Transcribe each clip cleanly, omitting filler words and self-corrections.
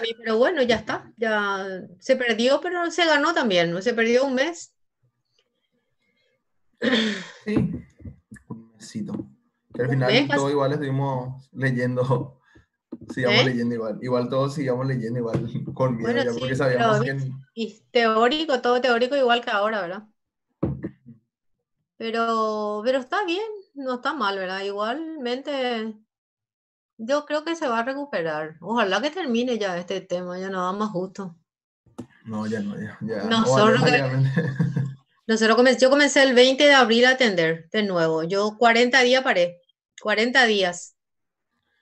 mí, pero bueno, ya está. Ya se perdió, pero se ganó también. ¿No? Se perdió un mes. Sí, un mesito. Que al Un mes final casi. todo igual estuvimos leyendo, sigamos ¿Eh? leyendo igual. Igual todos sigamos leyendo igual con miedo Bueno, ya porque sí, pero sabíamos que... y teórico, todo teórico igual que ahora, ¿verdad? Pero está bien, no está mal, ¿verdad? Igualmente, yo creo que se va a recuperar. Ojalá que termine ya este tema, ya no da más gusto. No, ya no, ya. Ojalá, Nosotros, básicamente. yo comencé el 20 de abril a atender de nuevo. Yo 40 días paré. 40 días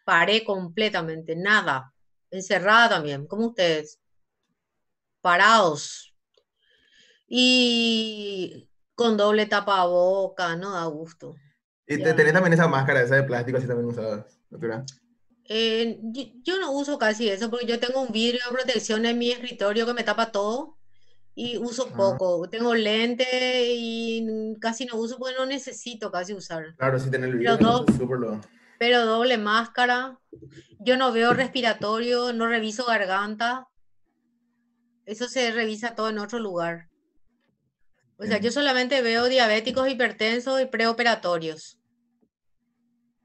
paré completamente, nada. Encerrada también, como ustedes, parados. Y con doble tapaboca, no da gusto. Y te Ya. tenés también esa máscara, esa de plástico, así también usabas, doctora. Yo no uso casi eso porque yo tengo un vidrio de protección en mi escritorio que me tapa todo y uso Ah, poco. Tengo lente y casi no uso porque no necesito casi usar. claro, sí, tener el Pero, virus, entonces súper lo... pero doble máscara. Yo no veo respiratorio, no reviso garganta. Eso se revisa todo en otro lugar. O sea, yo Entiendo. solamente veo diabéticos, hipertensos y preoperatorios.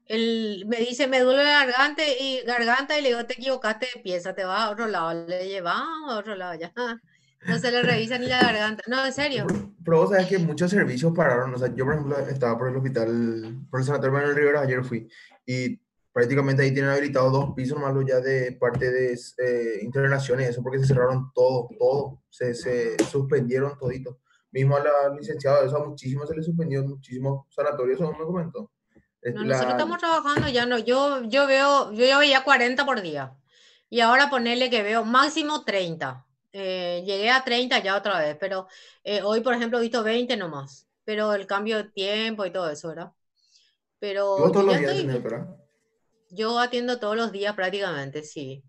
Él me dice, me duele la garganta y le digo, te equivocaste de pieza, te vas a otro lado. Le llevamos a otro lado ya. No se le revisa ni la garganta. No, en serio. Pero vos sabés que muchos servicios pararon. O sea, yo, por ejemplo, estaba por el hospital, por el Sanatorio Manuel Rivera, ayer fui, y prácticamente ahí tienen habilitados dos pisos nomás lo ya de parte de internaciones, y eso porque se cerraron todo, se suspendieron todito. Mismo a la licenciada, eso a muchísimos se le suspendió, muchísimos sanatorios, eso me comentó. No, nosotros La, estamos trabajando, ya no, yo ya veía 40 por día. Y ahora ponerle que veo máximo 30. Llegué a 30 ya otra vez, pero hoy, por ejemplo, he visto 20 nomás. Pero el cambio de tiempo y todo eso, ¿verdad? y Pero vos yo todos los ya días estoy, tenés, ¿verdad? yo atiendo todos los días prácticamente, sí.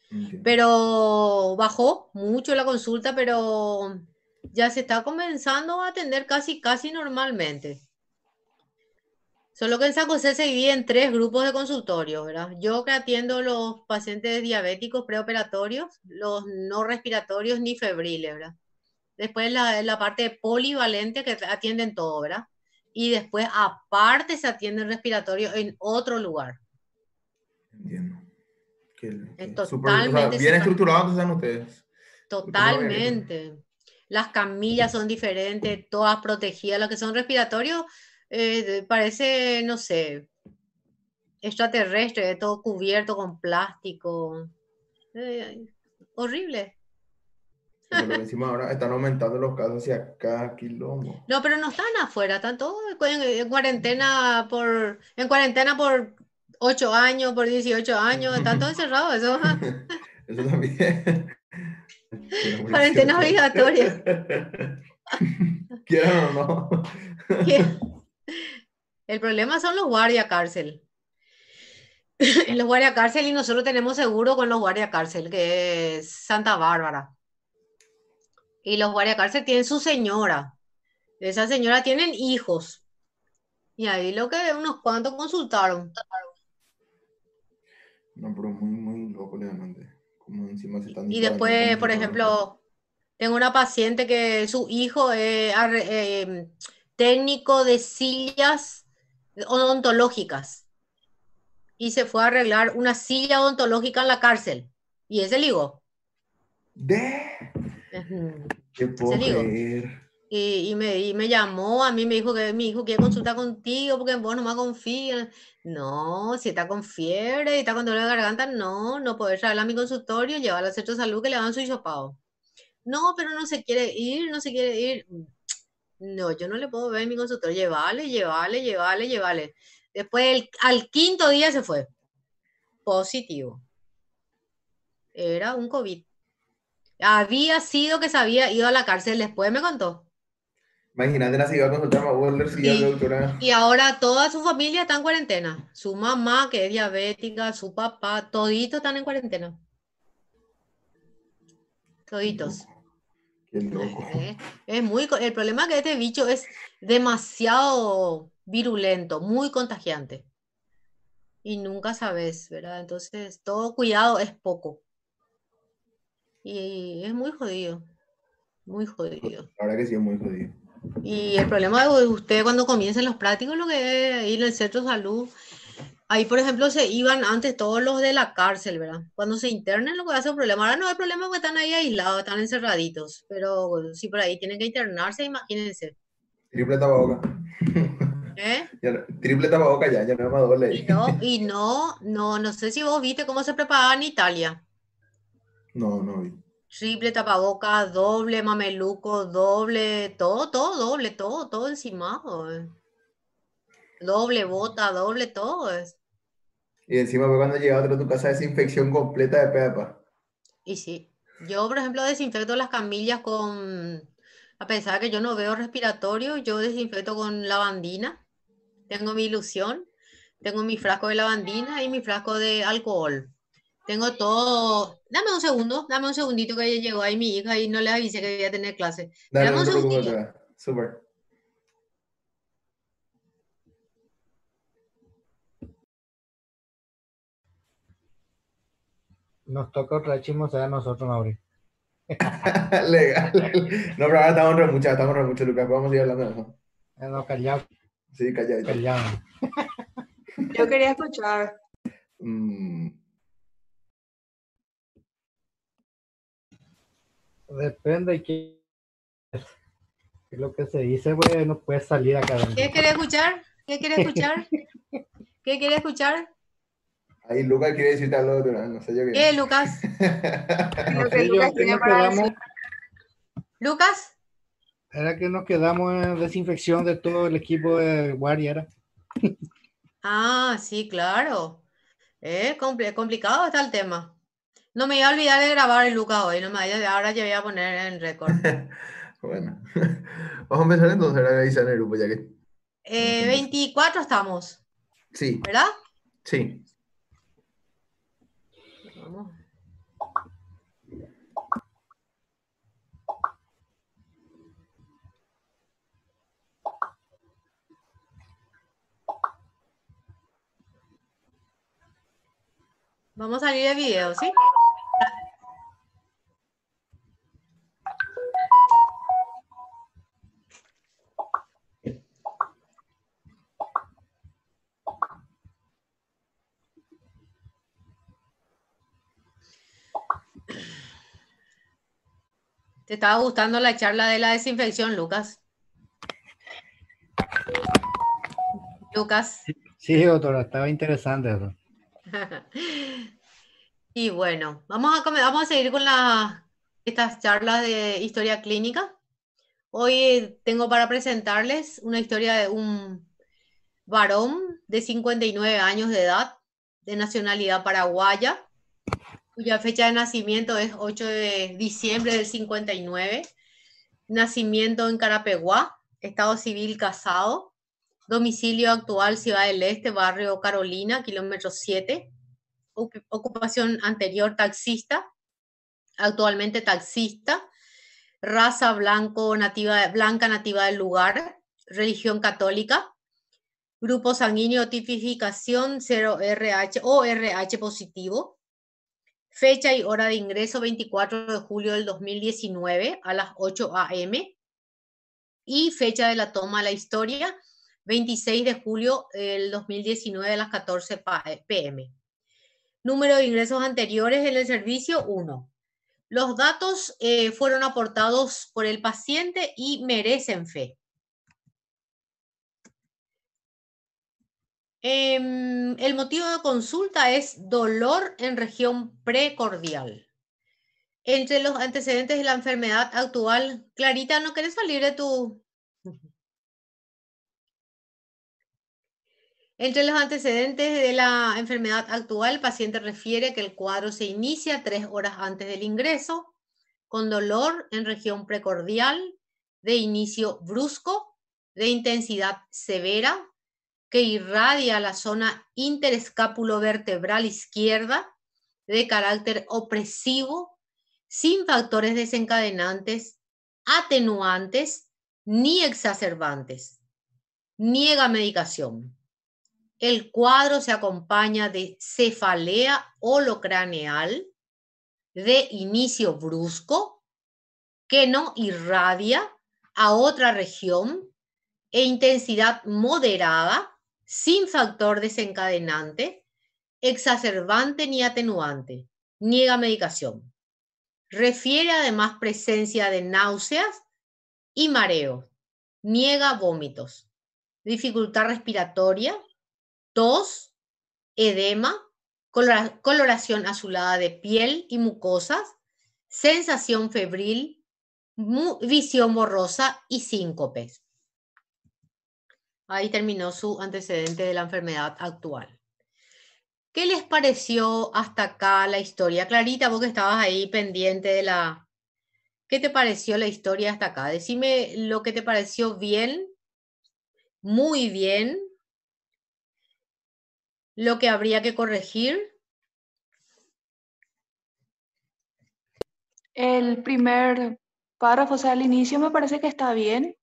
Entiendo. Pero bajó mucho la consulta, pero ya se está comenzando a atender casi normalmente. Solo que en San José se divide en tres grupos de consultorios, ¿verdad? Yo que atiendo los pacientes diabéticos preoperatorios, los no respiratorios ni febriles, ¿verdad? Después la parte polivalente que atienden todo, ¿verdad? Y después aparte se atiende el respiratorio en otro lugar. Entiendo. Es Súper, o sea, totalmente bien separado. estructurados están ustedes. ¿Cómo lo habían hecho? Totalmente. Las camillas son diferentes, todas protegidas. Los que son respiratorios, parece, no sé, extraterrestre, todo cubierto con plástico. Eh, horrible. Por lo que encima ahora están aumentando los casos hacia cada quilombo. No, pero no están afuera, están todos en cuarentena por 8 años, por 18 años, están todos encerrados, eso, Eso también. Tiene por cuarentena 18 años. obligatoria. Quieran o no. El problema son los guardia cárcel. En los guardia cárcel y nosotros tenemos seguro con los guardia cárcel, que es Santa Bárbara. Y los guardia cárcel tienen su señora. Esa señora tienen hijos. Y ahí lo que unos cuantos consultaron. No, pero muy loco realmente. Como encima se están Y disparando después, como si por fueran casos. ejemplo, tengo una paciente que su hijo es técnico de sillas odontológicas y se fue a arreglar una silla odontológica en la cárcel. Y ese ligó. ¿De? Ujú. ¿Qué Ese puedo ligó. creer? Y me llamó, a mí me dijo que mi hijo quiere consultar contigo porque vos no me confías. No, si está con fiebre y está con dolor de garganta, no puedes traerla a mi consultorio, llevarla al centro de salud que le hagan su hisopado. No, pero no se quiere ir, no se quiere ir. No, yo no le puedo ver en mi consultorio. Llévale. Después, al quinto día se fue. Positivo. Era un COVID. Había sido que se había ido a la cárcel, después me contó. Imagínate la iba a consultar a Waller si ya Sí. doctora. Y ahora toda su familia está en cuarentena. Su mamá, que es diabética, su papá, toditos están en cuarentena. Qué Toditos. loco. Qué loco. El problema es que este bicho es demasiado virulento, muy contagiante. Y nunca sabes, ¿verdad? Entonces, todo cuidado es poco. Y es muy jodido, muy jodido. La verdad que sí es muy jodido. Y el problema de usted cuando comiencen los prácticos, lo que es ir al centro de salud, ahí por ejemplo se iban antes todos los de la cárcel, ¿verdad? Cuando se internen lo que hace un problema. Ahora no hay problema porque están ahí aislados, están encerraditos, pero bueno, si por ahí tienen que internarse, imagínense. Triple tapaboca. ¿Eh? Triple tapaboca ya, ya no me doble ahí. No sé si vos viste cómo se preparaba en Italia. No, no vi. Triple tapaboca, doble mameluco, doble, todo doble, todo encimado. Doble bota, doble todo es. Y encima fue cuando llegaba a tu casa desinfección completa de pepa. Y sí, yo por ejemplo desinfecto las camillas a pesar que yo no veo respiratorio, yo desinfecto con lavandina. Tengo mi ilusión, tengo mi frasco de lavandina y mi frasco de alcohol. Tengo todo. Dame un segundito que ya llegó ahí mi hija y no le avisé que iba a tener clase. Dale, Espérame no un te preocupes, segundito. otra. Súper. Nos toca otra chismosa a nosotros ahora. Legal. No, pero ahora estamos re muchas, Lucas. Vamos a ir hablando de eso. No, callado, Sí, calladito. callado. Yo quería escuchar. Mm, Depende de qué es lo que se dice, güey, no puedes salir acá adentro. ¿Qué quiere escuchar? ¿Qué quiere escuchar? ¿Qué quiere escuchar? ahí Lucas quiere decirte algo de no sé yo qué. ¿Qué, Lucas? No Lo que sé yo, Lucas ¿qué tiene nos para quedamos? decir. ¿Lucas? Era que nos quedamos en desinfección de todo el equipo de guardia, era. Ah, sí, claro. Complicado está el tema. No me iba a olvidar de grabar el Lucas hoy, no me vaya, ahora ya voy a poner en récord. Bueno, vamos a empezar entonces a revisar el grupo ya que. Vamos a empezar. 24 estamos, Sí, ¿verdad? sí. Vamos. Vamos a salir de video, ¿sí? ¿Te estaba gustando la charla de la desinfección, Lucas? Lucas. Sí, doctora, estaba interesante eso. Y bueno, vamos a seguir con estas charlas de historia clínica. Hoy tengo para presentarles una historia de un varón de 59 años de edad, de nacionalidad paraguaya, cuya fecha de nacimiento es 8 de diciembre del 59, nacimiento en Carapeguá, estado civil casado, domicilio actual Ciudad del Este, barrio Carolina, kilómetro 7, ocupación anterior taxista, actualmente taxista, raza blanca nativa del lugar, religión católica, grupo sanguíneo tipificación 0RH o RH positivo, fecha y hora de ingreso 24 de julio del 2019 a las 8 a.m. y fecha de la toma de la historia 26 de julio del 2019 a las 14 p.m. Número de ingresos anteriores en el servicio 1. Los datos fueron aportados por el paciente y merecen fe. El motivo de consulta es dolor en región precordial. Entre los antecedentes de la enfermedad actual, Clarita, ¿no querés salir de tu...? Entre los antecedentes de la enfermedad actual, el paciente refiere que el cuadro se inicia 3 horas antes del ingreso, con dolor en región precordial, de inicio brusco, de intensidad severa, que irradia la zona interescapulovertebral izquierda, de carácter opresivo, sin factores desencadenantes, atenuantes ni exacerbantes. Niega medicación. El cuadro se acompaña de cefalea holocraneal, de inicio brusco que no irradia a otra región e intensidad moderada, sin factor desencadenante, exacerbante ni atenuante. Niega medicación. Refiere además presencia de náuseas y mareo. Niega vómitos. Dificultad respiratoria, tos, edema, coloración azulada de piel y mucosas, sensación febril, visión borrosa y síncopes. Ahí terminó su antecedente de la enfermedad actual. ¿Qué les pareció hasta acá la historia? Clarita, vos que estabas ahí pendiente de la... ¿Qué te pareció la historia hasta acá? Decime lo que te pareció bien, muy bien, lo que habría que corregir. El primer párrafo, o sea, al inicio me parece que está bien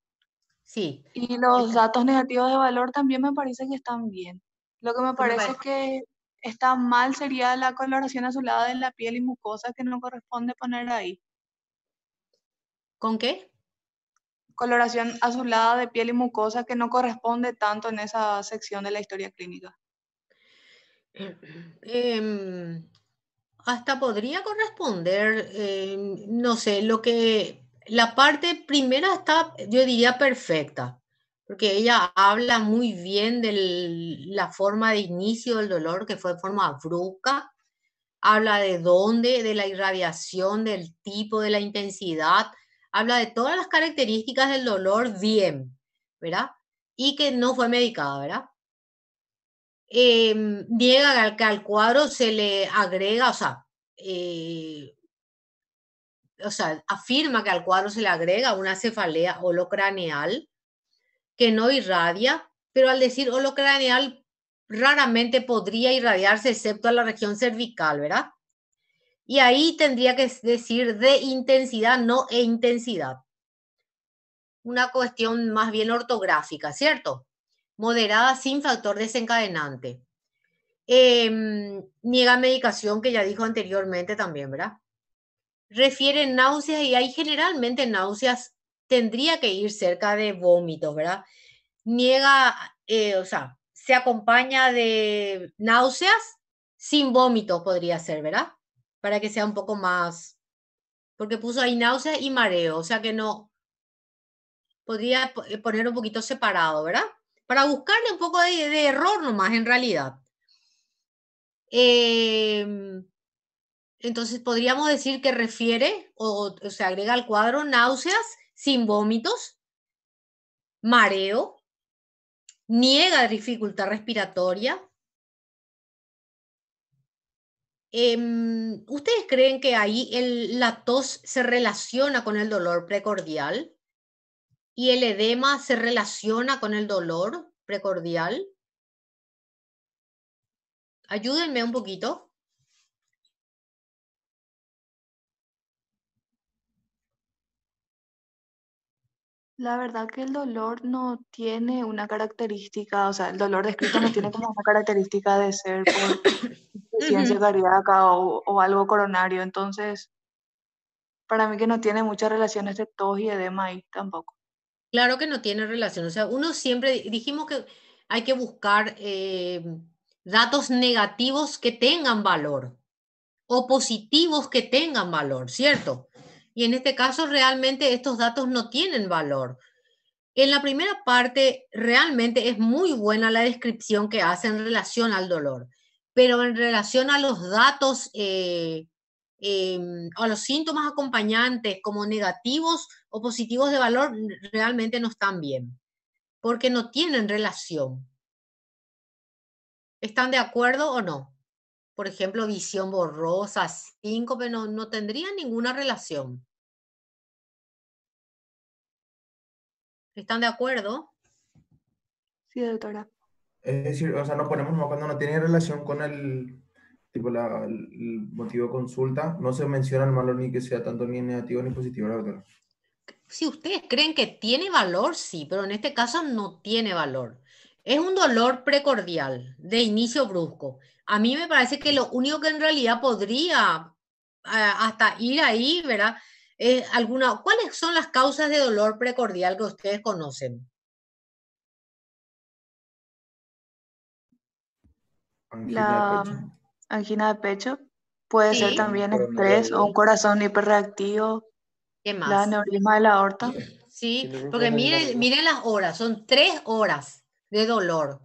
Sí. y los datos negativos de valor también me parece que están bien. Lo que me ¿Qué me parece parece? que está mal sería la coloración azulada de la piel y mucosa que no corresponde poner ahí. ¿Con qué? Coloración azulada de piel y mucosa que no corresponde tanto en esa sección de la historia clínica. Hasta podría corresponder, no sé, la parte primera está, yo diría, perfecta, porque ella habla muy bien de la forma de inicio del dolor, que fue de forma brusca, habla de dónde, de la irradiación, del tipo, de la intensidad, habla de todas las características del dolor bien, ¿verdad? Y que no fue medicada, ¿verdad? Niega que al cuadro se le agrega, afirma que al cuadro se le agrega una cefalea holocraneal que no irradia, pero al decir holocraneal raramente podría irradiarse excepto a la región cervical, ¿verdad? Y ahí tendría que decir de intensidad, no e intensidad. Una cuestión más bien ortográfica, ¿cierto? Moderada sin factor desencadenante. Niega medicación, que ya dijo anteriormente también, ¿verdad? Refiere náuseas y hay generalmente náuseas, tendría que ir cerca de vómitos, ¿verdad? Niega, se acompaña de náuseas sin vómitos, podría ser, ¿verdad? Para que sea un poco más, porque puso ahí náuseas y mareo, o sea que no, podría poner un poquito separado, ¿verdad? Para buscarle un poco de error nomás en realidad. Entonces podríamos decir que refiere o se agrega al cuadro náuseas sin vómitos, mareo, niega dificultad respiratoria. ¿Ustedes creen que ahí la tos se relaciona con el dolor precordial y el edema se relaciona con el dolor precordial? Ayúdenme un poquito. La verdad que el dolor no tiene una característica, o sea, el dolor descrito no tiene como una característica de ser por insuficiencia Ujú. cardíaca o algo coronario, entonces para mí que no tiene muchas relaciones de tos y edema ahí tampoco. Claro que no tiene relación. O sea, uno siempre dijimos que hay que buscar datos negativos que tengan valor o positivos que tengan valor, ¿cierto? Y en este caso realmente estos datos no tienen valor. En la primera parte realmente es muy buena la descripción que hace en relación al dolor, pero en relación a los datos, a los síntomas acompañantes como negativos o positivos de valor, realmente no están bien, porque no tienen relación. ¿Están de acuerdo o no? Por ejemplo, visión borrosa, síncope, no tendrían ninguna relación. ¿Están de acuerdo? Sí, doctora. Es decir, o sea, nos ponemos nomás cuando no tiene relación con tipo el motivo de consulta, no se menciona el valor ni que sea tanto ni negativo ni positivo, ¿verdad, doctora? Si ustedes creen que tiene valor, sí, pero en este caso no tiene valor. Es un dolor precordial, de inicio brusco. A mí me parece que lo único que en realidad podría hasta ir ahí, ¿verdad? ¿Cuáles son las causas de dolor precordial que ustedes conocen? Angina de La pecho. angina de pecho puede ser Sí, también Coronaria estrés o un aguda. corazón hiperreactivo, ¿qué la más? aneurisma de la aorta. Sí, Síndrome porque preangina miren, aguda. miren las horas, son 3 horas de dolor.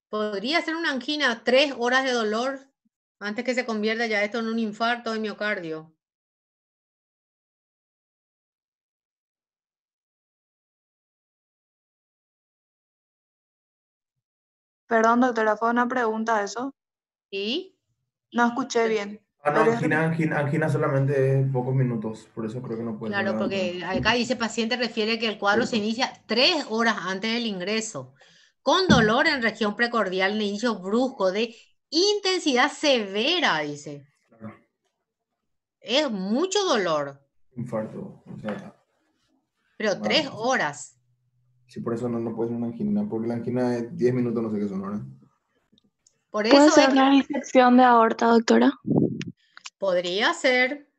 Podría ser una angina, 3 horas de dolor antes que se convierta ya esto en un infarto de miocardio. Perdón, doctora, fue una pregunta eso. ¿Sí? No escuché bien. Ah, no, ¿Podrías repetir? angina solamente es pocos minutos, por eso creo que no puede ser la Claro, doctora. porque acá dice paciente refiere que el cuadro se Cierto. inicia 3 horas antes del ingreso, con dolor en región precordial de inicio brusco, de intensidad severa, dice. Claro, Es mucho dolor, infarto. O sea, pero tres ah, horas. sí, por eso no puede ser una angina, porque la angina de 10 minutos no sé qué son, ¿verdad? Por ¿Puede eso ser es que una disección de aorta, doctora? podría ser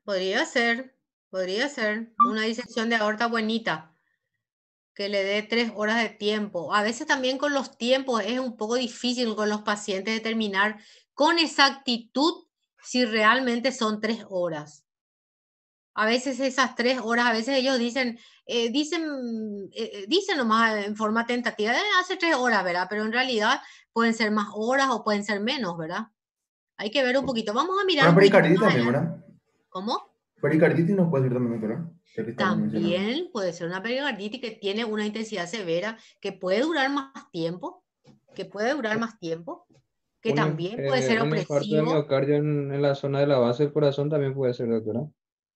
una disección de aorta buenita, que le dé 3 horas de tiempo. A veces también con los tiempos es un poco difícil con los pacientes determinar con exactitud si realmente son 3 horas. A veces esas 3 horas, a veces ellos dicen nomás en forma tentativa, hace 3 horas, ¿verdad? Pero en realidad pueden ser más horas o pueden ser menos, ¿verdad? Hay que ver un poquito. Vamos a mirar Una un poquitito pericarditis más también, adelante. ¿verdad? ¿Cómo? Pericarditis no puede ser también, doctora, ya que estamos mencionando. También puede ser una pericarditis que tiene una intensidad severa, que puede durar más tiempo, que puede durar más tiempo, que también puede ser Un infarto de opresivo. miocardio en la zona de la base del corazón también puede ser, doctora.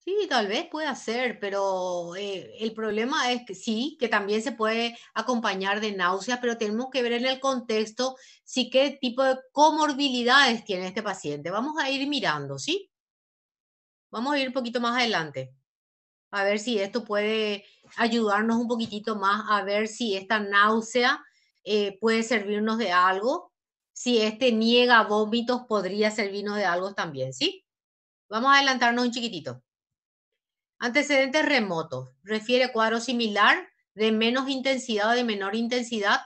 Sí, tal vez pueda ser, pero el problema es que sí, que también se puede acompañar de náuseas, pero tenemos que ver en el contexto si qué tipo de comorbilidades tiene este paciente. Vamos a ir mirando, ¿sí? Vamos a ir un poquito más adelante, a ver si esto puede ayudarnos un poquitito más, a ver si esta náusea puede servirnos de algo, si este niega vómitos podría servirnos de algo también, ¿sí? Vamos a adelantarnos un chiquitito. Antecedentes remotos. Refiere cuadro similar de menos intensidad o de menor intensidad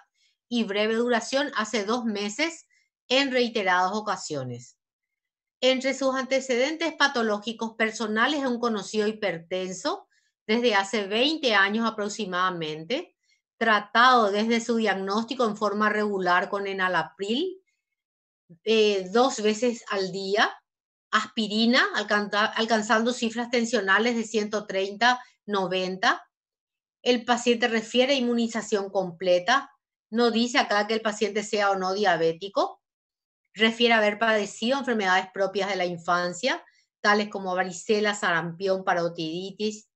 y breve duración hace 2 meses en reiteradas ocasiones. Entre sus antecedentes patológicos personales es un conocido hipertenso desde hace 20 años aproximadamente, tratado desde su diagnóstico en forma regular con enalapril 2 veces al día, aspirina, alcanzando cifras tensionales de 130, 90. El paciente refiere inmunización completa. No dice acá que el paciente sea o no diabético. Refiere haber padecido enfermedades propias de la infancia, tales como varicela, sarampión, parotiditis.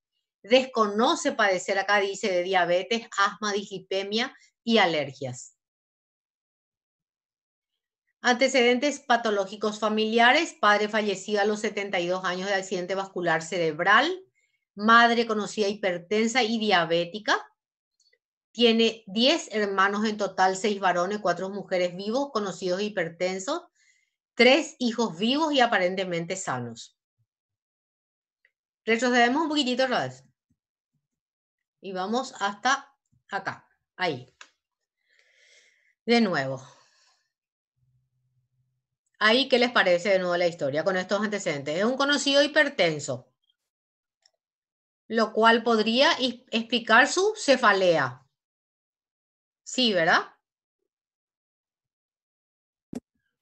Desconoce padecer, acá dice, de diabetes, asma, dislipemia y alergias. Antecedentes patológicos familiares: padre fallecido a los 72 años de accidente vascular cerebral, madre conocida hipertensa y diabética. Tiene 10 hermanos en total, 6 varones, 4 mujeres vivos, conocidos hipertensos, 3 hijos vivos y aparentemente sanos. Retrocedemos un poquitito otra vez. Y vamos hasta acá, ahí. De nuevo. Ahí, ¿qué les parece de nuevo la historia con estos antecedentes? Es un conocido hipertenso, lo cual podría explicar su cefalea. Sí, ¿verdad?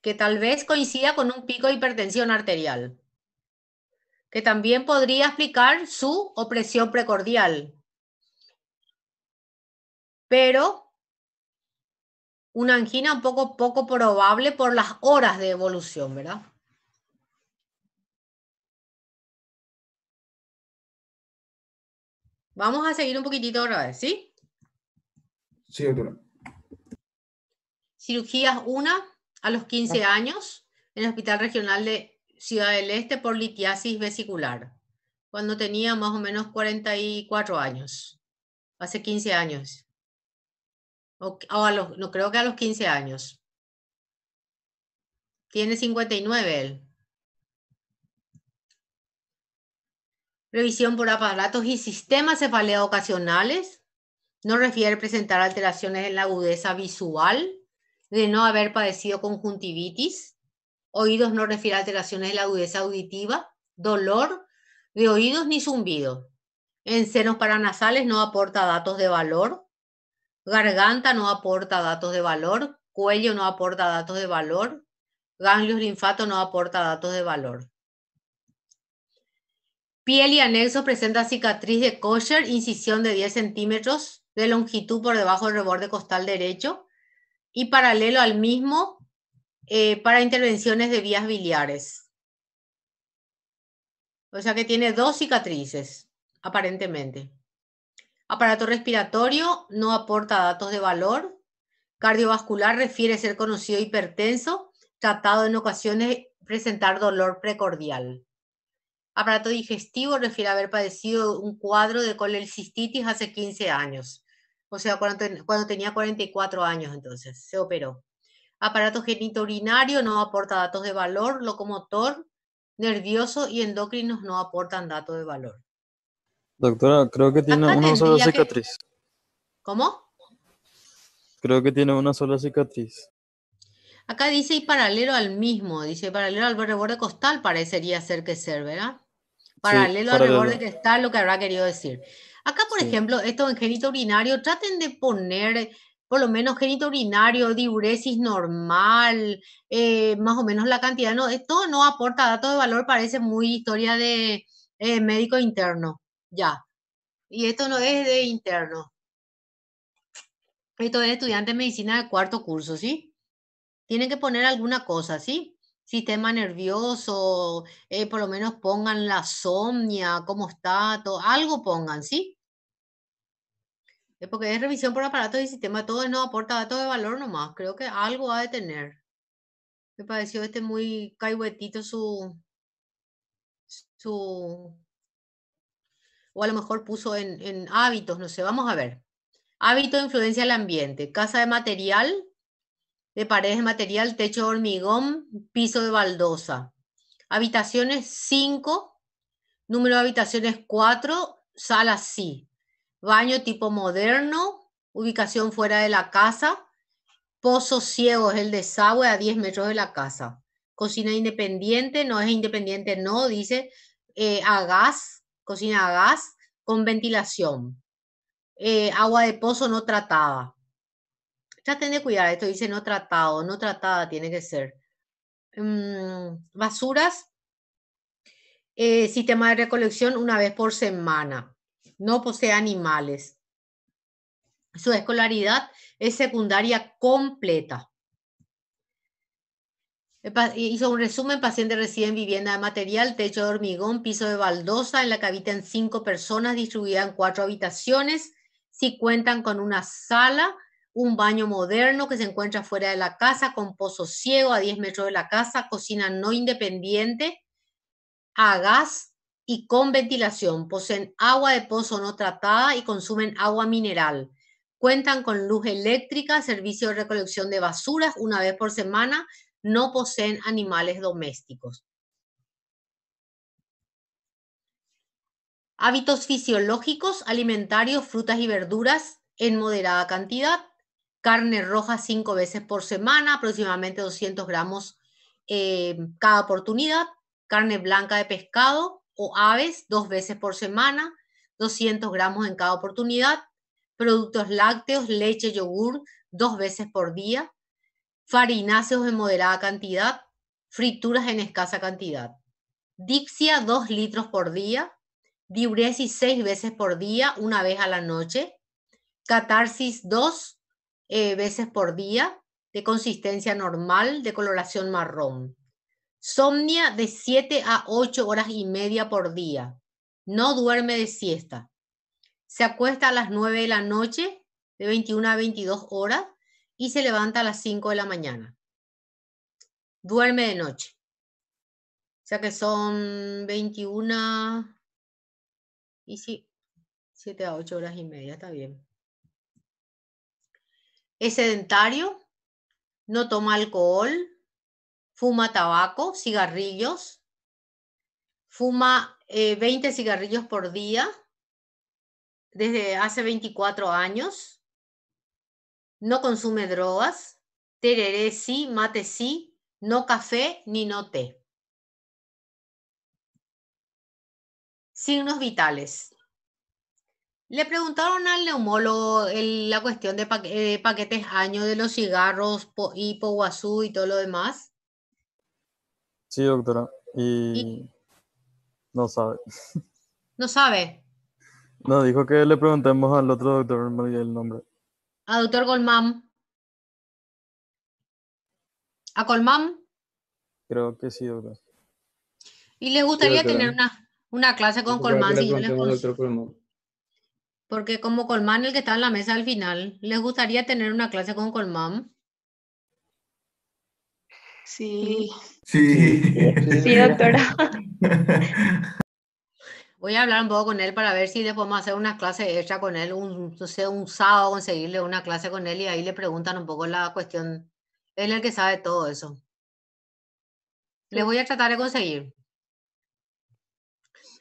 Que tal vez coincida con un pico de hipertensión arterial. Que también podría explicar su opresión precordial. Pero una angina un poco probable por las horas de evolución, ¿verdad? Vamos a seguir un poquitito otra vez, ¿sí? Sí, doctora. Cirugías 1 a los 15 años en el Hospital Regional de Ciudad del Este por litiasis vesicular, cuando tenía más o menos 44 años, hace 15 años, no creo que a los 15 años. Tiene 59 él. Revisión por aparatos y sistemas, cefaleas ocasionales. No refiere presentar alteraciones en la agudeza visual, de no haber padecido conjuntivitis. Oídos no refiere alteraciones en la agudeza auditiva, dolor de oídos ni zumbido. En senos paranasales no aporta datos de valor. Garganta no aporta datos de valor. Cuello no aporta datos de valor. Ganglios linfato no aporta datos de valor. Piel y anexo presenta cicatriz de Kocher, incisión de 10 centímetros de longitud por debajo del reborde costal derecho y paralelo al mismo para intervenciones de vías biliares. O sea que tiene 2 cicatrices, aparentemente. Aparato respiratorio no aporta datos de valor. Cardiovascular refiere ser conocido hipertenso, tratado en ocasiones presentar dolor precordial. Aparato digestivo refiere haber padecido un cuadro de colelcistitis hace 15 años. O sea, cuando tenía 44 años entonces, se operó. Aparato genitourinario no aporta datos de valor. Locomotor, nervioso y endocrinos no aportan datos de valor. Doctora, creo que tiene Acá una sola tendría que... cicatriz. ¿Cómo? Creo que tiene una sola cicatriz. Acá dice y paralelo al mismo, dice paralelo al reborde costal, parecería ser que ser, ¿verdad? Paralelo al reborde costal, lo que habrá querido decir. Acá, por ejemplo, esto en génito urinario, traten de poner por lo menos génito urinario, diuresis normal, más o menos la cantidad. No, esto no aporta datos de valor, parece muy historia de médico interno, ya. Y esto no es de interno. Esto es estudiante de medicina de 4º curso, ¿sí? Tienen que poner alguna cosa, ¿sí? Sistema nervioso, por lo menos pongan la somnia, cómo está, todo, algo pongan, ¿sí? Porque es revisión por aparatos y sistema, todo no aporta datos de valor nomás, creo que algo ha de tener. Me pareció muy caihuetito su... O a lo mejor puso en hábitos, no sé, vamos a ver. Hábito influencia al ambiente, casa de material, de paredes de material, techo de hormigón, piso de baldosa. Habitaciones 5, número de habitaciones 4, sala sí. Baño tipo moderno, ubicación fuera de la casa. Pozo ciego es el desagüe a 10 metros de la casa. Cocina independiente, no es independiente, no, dice a gas, cocina a gas con ventilación. Agua de pozo no tratada. Traten de cuidar, esto dice no tratado, no tratada tiene que ser. Basuras, sistema de recolección una vez por semana. No posee animales. Su escolaridad es secundaria completa. Hizo un resumen: paciente reside en vivienda de material, techo de hormigón, piso de baldosa, en la que habitan 5 personas distribuidas en 4 habitaciones. Si cuentan con una sala, un baño moderno que se encuentra fuera de la casa, con pozo ciego a 10 metros de la casa, cocina no independiente, a gas y con ventilación. Poseen agua de pozo no tratada y consumen agua mineral. Cuentan con luz eléctrica, servicio de recolección de basuras una vez por semana. No poseen animales domésticos. Hábitos fisiológicos, alimentarios, frutas y verduras en moderada cantidad. Carne roja 5 veces por semana, aproximadamente 200 gramos cada oportunidad. Carne blanca de pescado o aves 2 veces por semana, 200 gramos en cada oportunidad. Productos lácteos, leche, yogur 2 veces por día. Farináceos en moderada cantidad. Frituras en escasa cantidad. Dixia 2 litros por día. Diuresis 6 veces por día, una vez a la noche. Catarsis 2 veces por día, de consistencia normal, de coloración marrón. Somnia de 7 a 8 horas y media por día. No duerme de siesta. Se acuesta a las 9 de la noche, de 21 a 22 horas, y se levanta a las 5 de la mañana. Duerme de noche. O sea que son 21... Y sí, 7 a 8 horas y media, está bien. Es sedentario, no toma alcohol, fuma tabaco, cigarrillos, fuma 20 cigarrillos por día desde hace 24 años, no consume drogas, tereré sí, mate sí, no café ni no té. Signos vitales. Le preguntaron al neumólogo la cuestión de paquetes año de los cigarros, hipo, guazú y todo lo demás. Sí, doctora. Y Y no sabe. no sabe. No, dijo que le preguntemos al otro doctor, me olvidé el nombre. A doctor Colmán. A Colmán. Creo que sí, doctor. Y les Sí, gustaría tener doctora. una clase con Dijo para que Colmán, le si yo les preguntemos al doctor Colmán. porque como Colmán el que está en la mesa al final, les gustaría tener una clase con Colmán. Sí, Sí. Sí, doctora. Voy a hablar un poco con él para ver si le podemos hacer una clase extra con él, no sé, un sábado conseguirle una clase con él y ahí le preguntan un poco la cuestión. Él es el que sabe todo eso. Les voy a tratar de conseguir.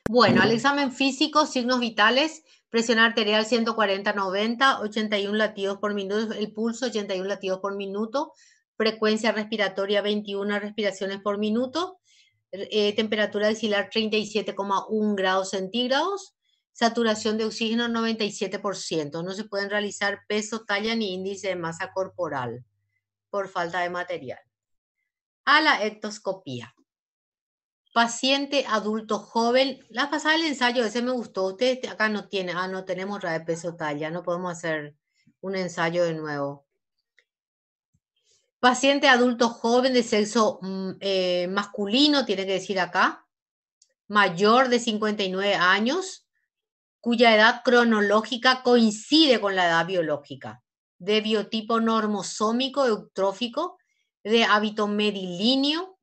Bueno, al examen físico, signos vitales, presión arterial 140/90, 81 latidos por minuto, el pulso 81 latidos por minuto, frecuencia respiratoria 21 respiraciones por minuto, temperatura axilar 37,1 grados centígrados, saturación de oxígeno 97%. No se pueden realizar peso, talla ni índice de masa corporal por falta de material. A la ectoscopía. Paciente adulto joven. La pasada del ensayo, ese me gustó. Ustedes acá no tienen, no tenemos RAE peso talla, no podemos hacer un ensayo de nuevo. Paciente adulto joven de sexo masculino, tiene que decir acá, mayor de 59 años, cuya edad cronológica coincide con la edad biológica, de biotipo normosómico eutrófico, de hábito merilíneo,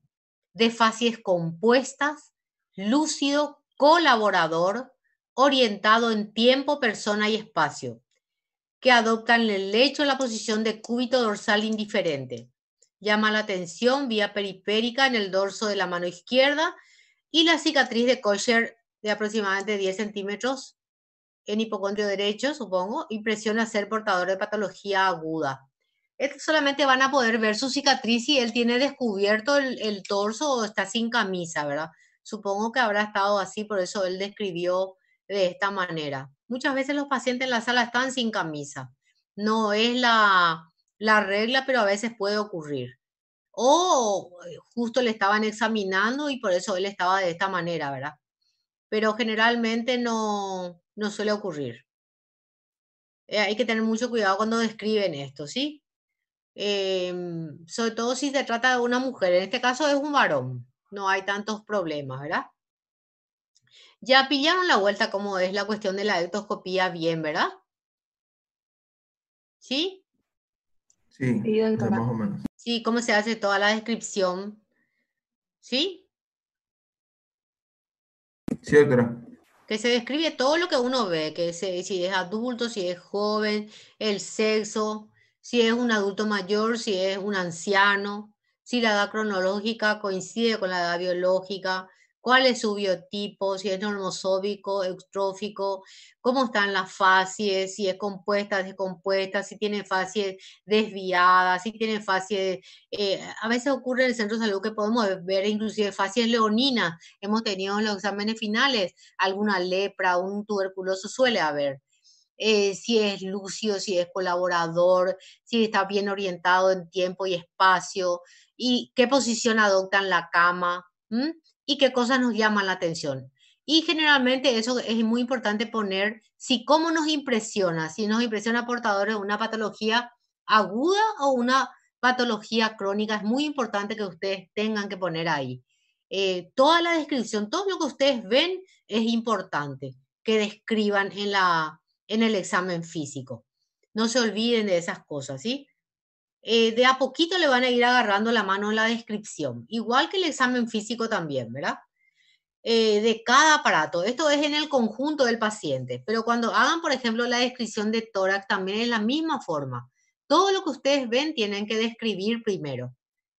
de facies compuestas, lúcido, colaborador, orientado en tiempo, persona y espacio, que adoptan en el lecho la posición de cúbito dorsal indiferente. Llama la atención vía periférica en el dorso de la mano izquierda y la cicatriz de Kocher de aproximadamente 10 centímetros en hipocondrio derecho, supongo, impresión a ser portador de patología aguda. Estos solamente van a poder ver su cicatriz si él tiene descubierto el torso o está sin camisa, ¿verdad? Supongo que habrá estado así, por eso él describió de esta manera. Muchas veces los pacientes en la sala están sin camisa. No es la regla, pero a veces puede ocurrir. O justo le estaban examinando y por eso él estaba de esta manera, ¿verdad? Pero generalmente no suele ocurrir. Hay que tener mucho cuidado cuando describen esto, ¿sí? Sobre todo si se trata de una mujer. En este caso es un varón. No hay tantos problemas, ¿verdad? Ya pillaron la vuelta cómo es la cuestión de la ectoscopía bien, ¿verdad? ¿Sí? Sí, Sí, o sea, doctora. más o menos. Sí, cómo se hace toda la descripción. ¿Sí? Sí, doctora. Que se describe todo lo que uno ve, si es adulto, si es joven, el sexo, si es un adulto mayor, si es un anciano, si la edad cronológica coincide con la edad biológica, cuál es su biotipo, si es normosómico, eutrófico, cómo están las facies, si es compuesta, descompuesta, si tiene facies desviadas, si tiene facies, a veces ocurre en el centro de salud que podemos ver inclusive facies leoninas, hemos tenido en los exámenes finales alguna lepra, un tuberculoso suele haber. Si es lúcido, si es colaborador, si está bien orientado en tiempo y espacio, y qué posición adopta en la cama, y qué cosas nos llaman la atención. Y generalmente eso es muy importante poner, si cómo nos impresiona, si nos impresiona portadores de una patología aguda o una patología crónica, es muy importante que ustedes tengan que poner ahí. Toda la descripción, todo lo que ustedes ven es importante que describan en el examen físico. No se olviden de esas cosas, ¿sí? De a poquito le van a ir agarrando la mano en la descripción, igual que el examen físico también, ¿verdad? De cada aparato. Esto es en el conjunto del paciente, pero cuando hagan, por ejemplo, la descripción de tórax, también es la misma forma. Todo lo que ustedes ven tienen que describir primero,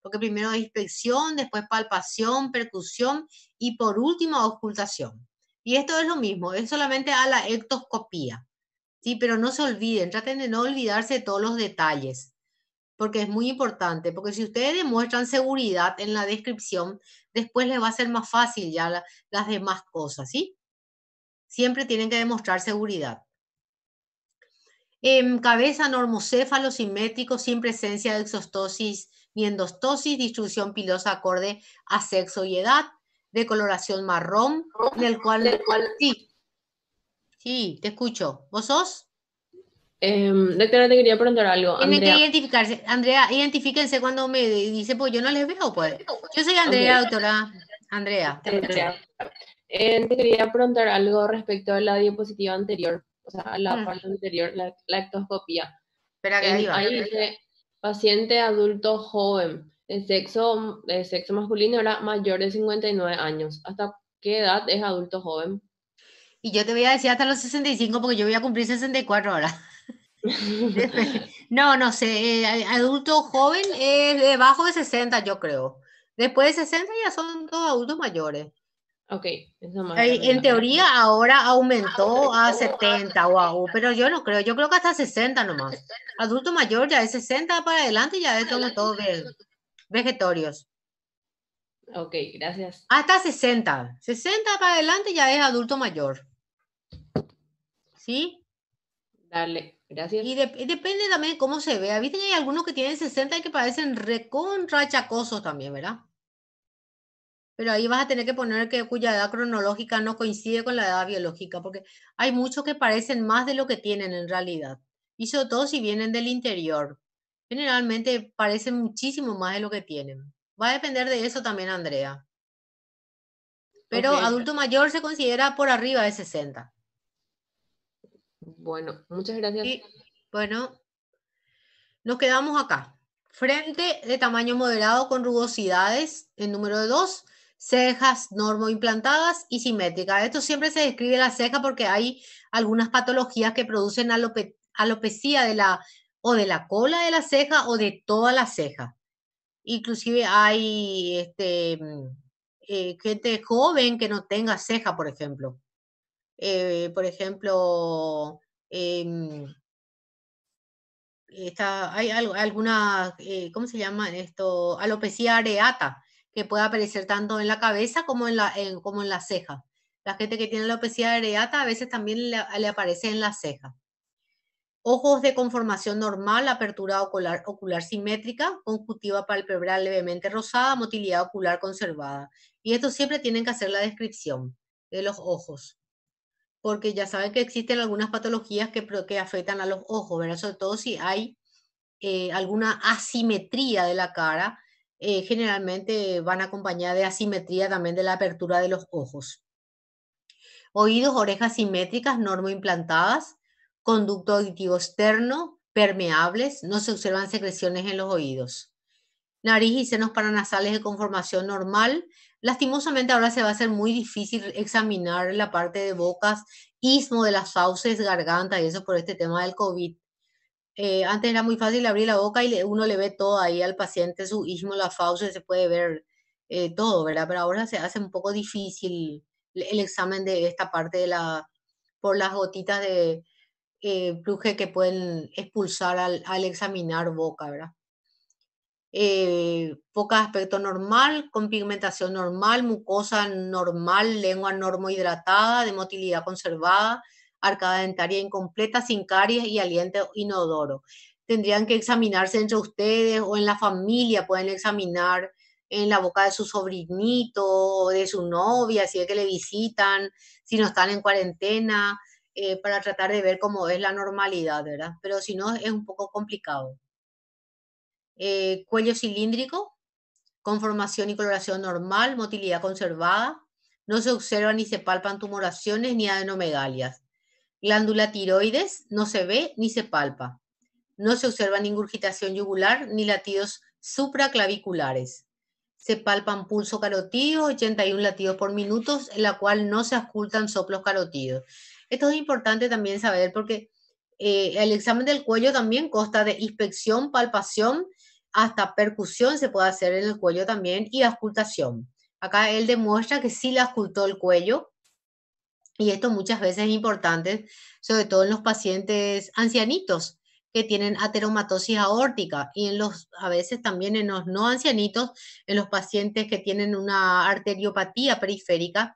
Porque primero es inspección, después palpación, percusión y por último auscultación. Y esto es lo mismo, es solamente a la ectoscopía. Sí, pero no se olviden, traten de no olvidarse de todos los detalles, porque es muy importante, porque si ustedes demuestran seguridad en la descripción, después les va a ser más fácil ya las demás cosas, ¿sí? Siempre tienen que demostrar seguridad. Cabeza normocéfalo simétrico sin presencia de exostosis ni endostosis, distribución pilosa acorde a sexo y edad, de coloración marrón, en el cual... Sí, te escucho. ¿Vos sos? Doctora, te quería preguntar algo. Tienen que Andrea, identificarse. Andrea, identifíquense cuando me dice, pues yo no les veo, pues. Yo soy Andrea, ok, doctora. Andrea, te escucho. Andrea, te quería preguntar algo respecto a la diapositiva anterior, o sea, a la parte anterior, la lactoscopía. Espera que ahí va. Ahí dice, paciente adulto joven, de sexo masculino, era mayor de 59 años. ¿Hasta qué edad es adulto joven? Y yo te voy a decir hasta los 65 porque yo voy a cumplir 64 ahora. No sé, adulto joven es debajo de 60, yo creo. Después de 60 ya son todos adultos mayores. Ok, eso más era mi En duda. teoría ahora aumentó a 70 pero yo no creo, yo creo que hasta 60 nomás. Adulto mayor ya es 60 para adelante y ya somos todos vegetorios. Ok, gracias. Hasta 60 para adelante ya es adulto mayor. ¿Sí? Dale, gracias. Y depende también de cómo se vea. Viste que hay algunos que tienen 60 y que parecen recontra chacosos también, ¿verdad? Pero ahí vas a tener que poner que cuya edad cronológica no coincide con la edad biológica, porque hay muchos que parecen más de lo que tienen en realidad. Y sobre todo si vienen del interior. Generalmente parecen muchísimo más de lo que tienen. Va a depender de eso también, Andrea. Pero Ok, adulto mayor se considera por arriba de 60. bueno, muchas gracias. Y bueno, nos quedamos acá. Frente de tamaño moderado con rugosidades, el número 2, cejas normoimplantadas y simétricas. Esto siempre se describe la ceja porque hay algunas patologías que producen alopecia de la cola de la ceja o de toda la ceja. Inclusive hay gente joven que no tenga ceja, por ejemplo. Em, hay alguna, ¿cómo se llama esto? Alopecia areata, que puede aparecer tanto en la cabeza como como en la ceja. La gente que tiene alopecia areata a veces también le aparece en la ceja. Ojos de conformación normal, apertura ocular simétrica, conjuntiva palpebral levemente rosada, motilidad ocular conservada. Y esto siempre tienen que hacer la descripción de los ojos, porque ya saben que existen algunas patologías que afectan a los ojos, ¿verdad? Sobre todo si hay alguna asimetría de la cara, generalmente van acompañadas de asimetría también de la apertura de los ojos. Oídos, orejas simétricas, normoimplantadas, conducto auditivo externo, permeables, no se observan secreciones en los oídos. Nariz y senos paranasales de conformación normal. Lastimosamente ahora se va a hacer muy difícil examinar la parte de bocas, istmo de las fauces, garganta y eso por este tema del COVID. Antes era muy fácil abrir la boca y uno le ve todo ahí al paciente, su istmo, la fauce, se puede ver todo, ¿verdad? Pero ahora se hace un poco difícil el examen de esta parte por las gotitas de pluje que pueden expulsar al examinar boca, ¿verdad? Boca de aspecto normal, con pigmentación normal, mucosa normal, lengua normohidratada, de motilidad conservada, arcada dentaria incompleta, sin caries y aliento inodoro. Tendrían que examinarse entre ustedes o en la familia, pueden examinar en la boca de su sobrinito o de su novia, si es que le visitan, si no están en cuarentena, para tratar de ver cómo es la normalidad, ¿verdad? Pero si no, es un poco complicado. Cuello cilíndrico, conformación y coloración normal, motilidad conservada. No se observan ni se palpan tumoraciones ni adenomegalias. Glándula tiroides no se ve ni se palpa. No se observa ni ingurgitación yugular ni latidos supraclaviculares. Se palpan pulso carotídeos, 81 latidos por minuto, en la cual no se auscultan soplos carotídeos. Esto es importante también saber porque el examen del cuello también consta de inspección, palpación, hasta percusión se puede hacer en el cuello también y auscultación. Acá él demuestra que sí le auscultó el cuello y esto muchas veces es importante, sobre todo en los pacientes ancianitos que tienen ateromatosis aórtica y a veces también en los no ancianitos, en los pacientes que tienen una arteriopatía periférica,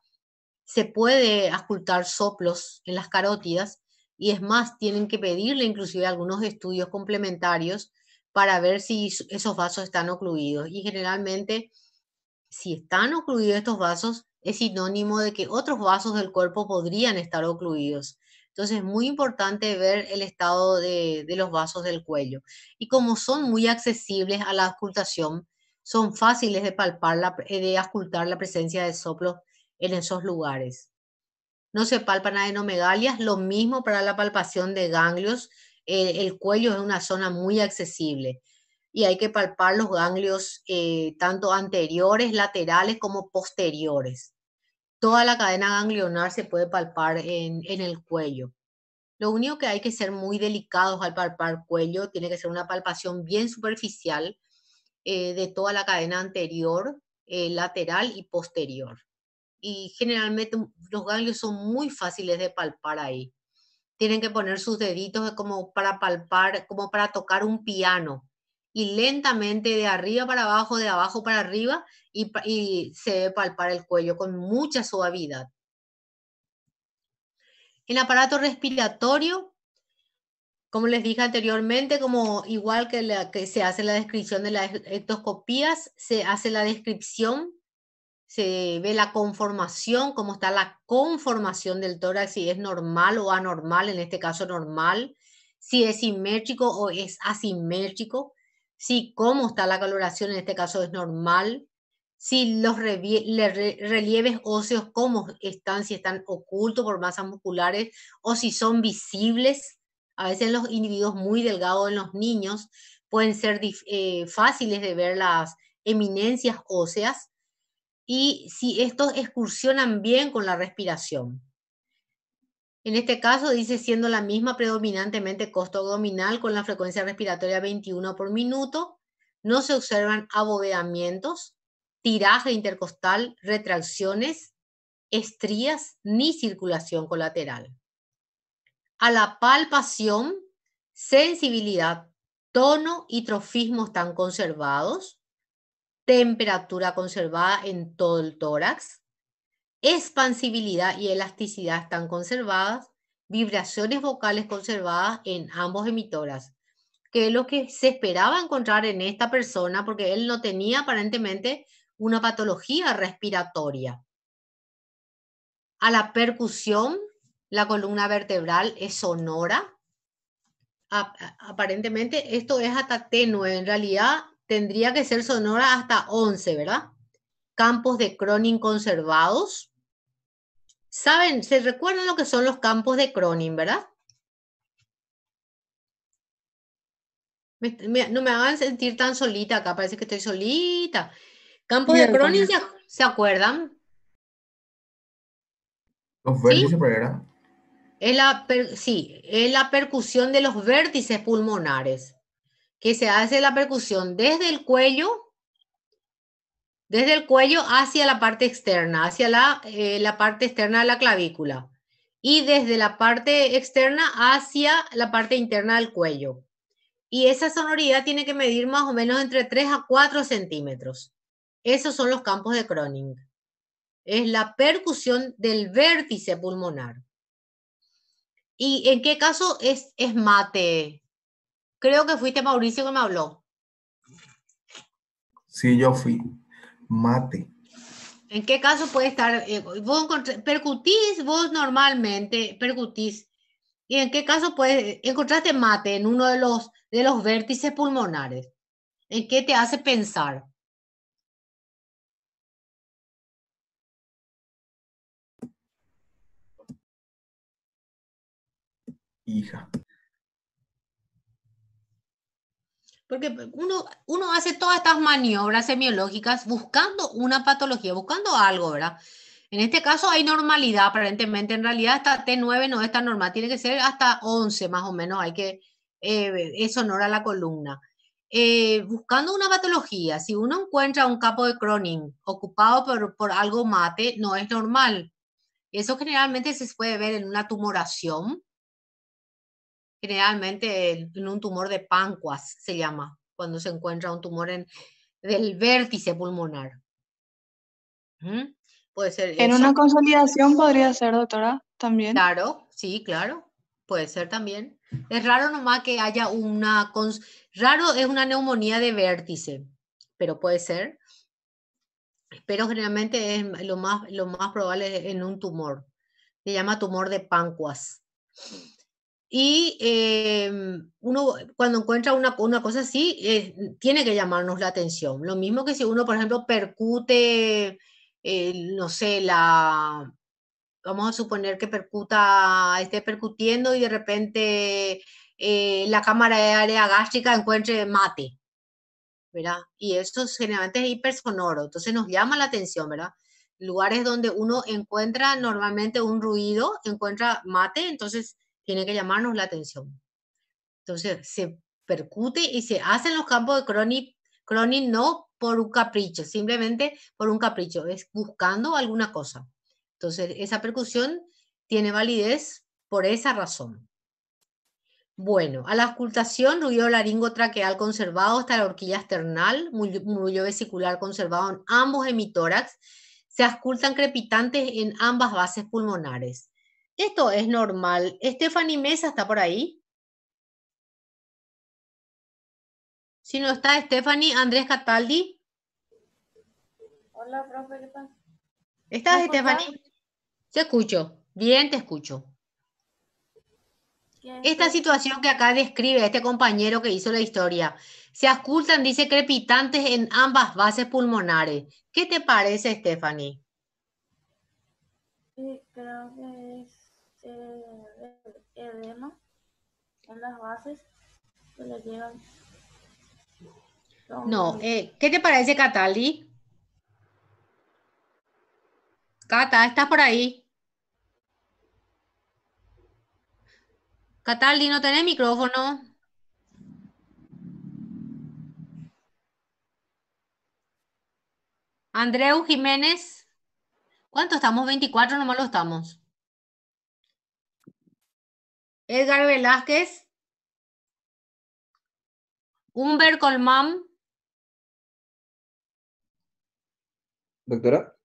se puede auscultar soplos en las carótidas y es más, tienen que pedirle inclusive algunos estudios complementarios para ver si esos vasos están ocluidos. Y generalmente, si están ocluidos estos vasos, es sinónimo de que otros vasos del cuerpo podrían estar ocluidos. Entonces es muy importante ver el estado de los vasos del cuello. Y como son muy accesibles a la auscultación, son fáciles de palpar, de auscultar la presencia de soplos en esos lugares. No se palpan adenomegalias, lo mismo para la palpación de ganglios. El cuello es una zona muy accesible y hay que palpar los ganglios tanto anteriores, laterales como posteriores. Toda la cadena ganglionar se puede palpar en el cuello. Lo único que hay que ser muy delicados al palpar cuello, tiene que ser una palpación bien superficial de toda la cadena anterior, lateral y posterior. Y generalmente los ganglios son muy fáciles de palpar ahí. Tienen que poner sus deditos como para palpar, como para tocar un piano. Y lentamente de arriba para abajo, de abajo para arriba, y se debe palpar el cuello con mucha suavidad. El aparato respiratorio, como les dije anteriormente, como igual que se hace la descripción de las ectoscopías, se hace la descripción, se ve la conformación, cómo está la conformación del tórax, si es normal o anormal, en este caso normal, si es simétrico o es asimétrico, si cómo está la coloración, en este caso es normal, si los relieves óseos cómo están, si están ocultos por masas musculares o si son visibles. A veces en los individuos muy delgados, en los niños, pueden ser fáciles de ver las eminencias óseas y si estos excursionan bien con la respiración. En este caso dice siendo la misma predominantemente costo abdominal con la frecuencia respiratoria 21 por minuto, no se observan abovedamientos, tiraje intercostal, retracciones, estrías ni circulación colateral. A la palpación, sensibilidad, tono y trofismo están conservados, temperatura conservada en todo el tórax, expansibilidad y elasticidad están conservadas, vibraciones vocales conservadas en ambos emitoras, que es lo que se esperaba encontrar en esta persona porque él no tenía aparentemente una patología respiratoria. A la percusión, la columna vertebral es sonora. Aparentemente esto es hasta T9, en realidad tendría que ser sonora hasta 11, ¿verdad? Campos de Cronin conservados. ¿Saben? ¿Se recuerdan lo que son los campos de Cronin, verdad? No me hagan sentir tan solita acá, parece que estoy solita. Campos de Cronin, ¿se acuerdan? Los ¿Sí? vértices, ¿verdad? Sí, es la percusión de los vértices pulmonares, que se hace la percusión desde el cuello hacia la parte externa, hacia la parte externa de la clavícula, y desde la parte externa hacia la parte interna del cuello. Y esa sonoridad tiene que medir más o menos entre 3 a 4 centímetros. Esos son los campos de Cronin. Es la percusión del vértice pulmonar. ¿Y en qué caso es mate? Creo que fuiste Mauricio que me habló. Sí, yo fui. Mate. ¿En qué caso puede estar? Vos percutís, vos normalmente percutís. ¿Y en qué caso encontraste mate en uno de los vértices pulmonares? ¿En qué te hace pensar? Hija. Porque uno hace todas estas maniobras semiológicas buscando una patología, buscando algo, ¿verdad? En este caso hay normalidad, aparentemente. En realidad hasta T9 no es tan normal, tiene que ser hasta 11 más o menos. Es sonora la columna. buscando una patología, si uno encuentra un capo de Crohn ocupado por algo mate, no es normal. Eso generalmente se puede ver en una tumoración, generalmente en un tumor de páncreas se llama, cuando se encuentra un tumor del vértice pulmonar. ¿Mm? Puede ser En eso. una consolidación podría ser, doctora, también. Claro, sí, claro. Puede ser también. Es raro nomás que haya raro es una neumonía de vértice, pero puede ser. Pero generalmente es lo más probable es en un tumor. Se llama tumor de páncreas. Y uno cuando encuentra una cosa así, tiene que llamarnos la atención. Lo mismo que si uno, por ejemplo, percute, no sé, vamos a suponer que esté percutiendo y de repente la cámara de área gástrica encuentre mate, ¿verdad? Y eso generalmente es hipersonoro, entonces nos llama la atención, ¿verdad? Lugares donde uno encuentra normalmente un ruido, encuentra mate, entonces tiene que llamarnos la atención. Entonces se percute y se hacen los campos de Crohn no por un capricho, simplemente por un capricho, es buscando alguna cosa. Entonces esa percusión tiene validez por esa razón. Bueno, a la auscultación, ruido laringotraqueal conservado hasta la horquilla external, murmullo vesicular conservado en ambos hemitórax, se auscultan crepitantes en ambas bases pulmonares. Esto es normal. Stephanie Mesa está por ahí. Si no está Stephanie, Andrés Cataldi. Hola, profe, ¿qué tal? ¿Estás, ¿Me escuchás? Stephanie? Te escucho. Bien, te escucho. Esta situación que acá describe este compañero que hizo la historia, se auscultan, dice, crepitantes en ambas bases pulmonares. ¿Qué te parece, Stephanie? Sí, creo que es edema en las bases que le llegan. No, ¿qué te parece, Cataldi? Cata, ¿estás por ahí? Cataldi, ¿no tenés micrófono? Andreu Jiménez. ¿Cuánto estamos? 24 nomás lo estamos. Edgar Velázquez. Humber Colmán. Doctora,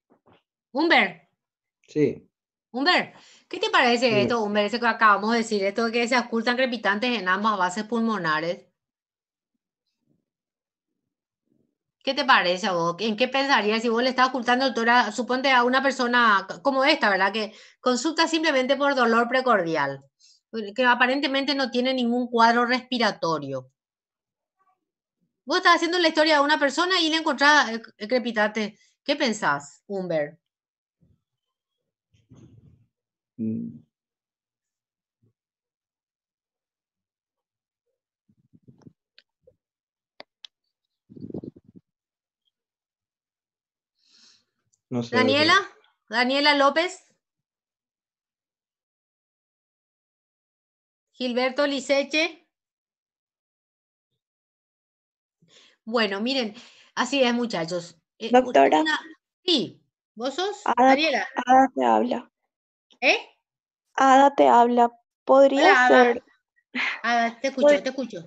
Humber. sí, Humber, ¿qué te parece diga. esto, Humber? Eso que acabamos de decir, esto de que se auscultan crepitantes en ambas bases pulmonares. ¿Qué te parece a vos? ¿En qué pensarías si vos le estás ocultando, doctora, suponte a una persona como esta, ¿verdad? Que consulta simplemente por dolor precordial, que aparentemente no tiene ningún cuadro respiratorio. Vos estás haciendo la historia de una persona y le encontrás crepitante. ¿Qué pensás, Humber? Mm, No sé, Daniela, doctora. Daniela López, Gilberto Liceche. Bueno, miren, así es, muchachos. Doctora, Sí, ¿vos sos? Ada, Daniela, Ada te habla. ¿eh? Ada te habla. Podría Hola, Ada. ser, Ada, te escucho, pod- te escucho.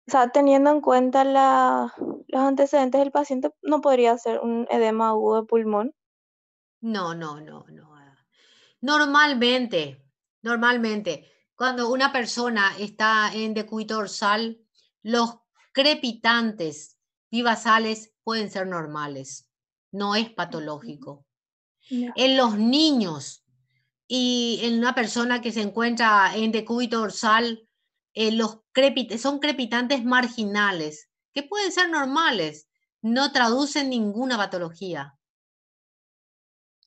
o sea, teniendo en cuenta los antecedentes del paciente, no podría ser un edema agudo de pulmón. No, no, no, no. Ada. Normalmente, cuando una persona está en decúbito dorsal, los crepitantes vivasales pueden ser normales. No es patológico. Ya. En los niños y en una persona que se encuentra en decúbito dorsal, son crepitantes marginales, que pueden ser normales, no traducen ninguna patología.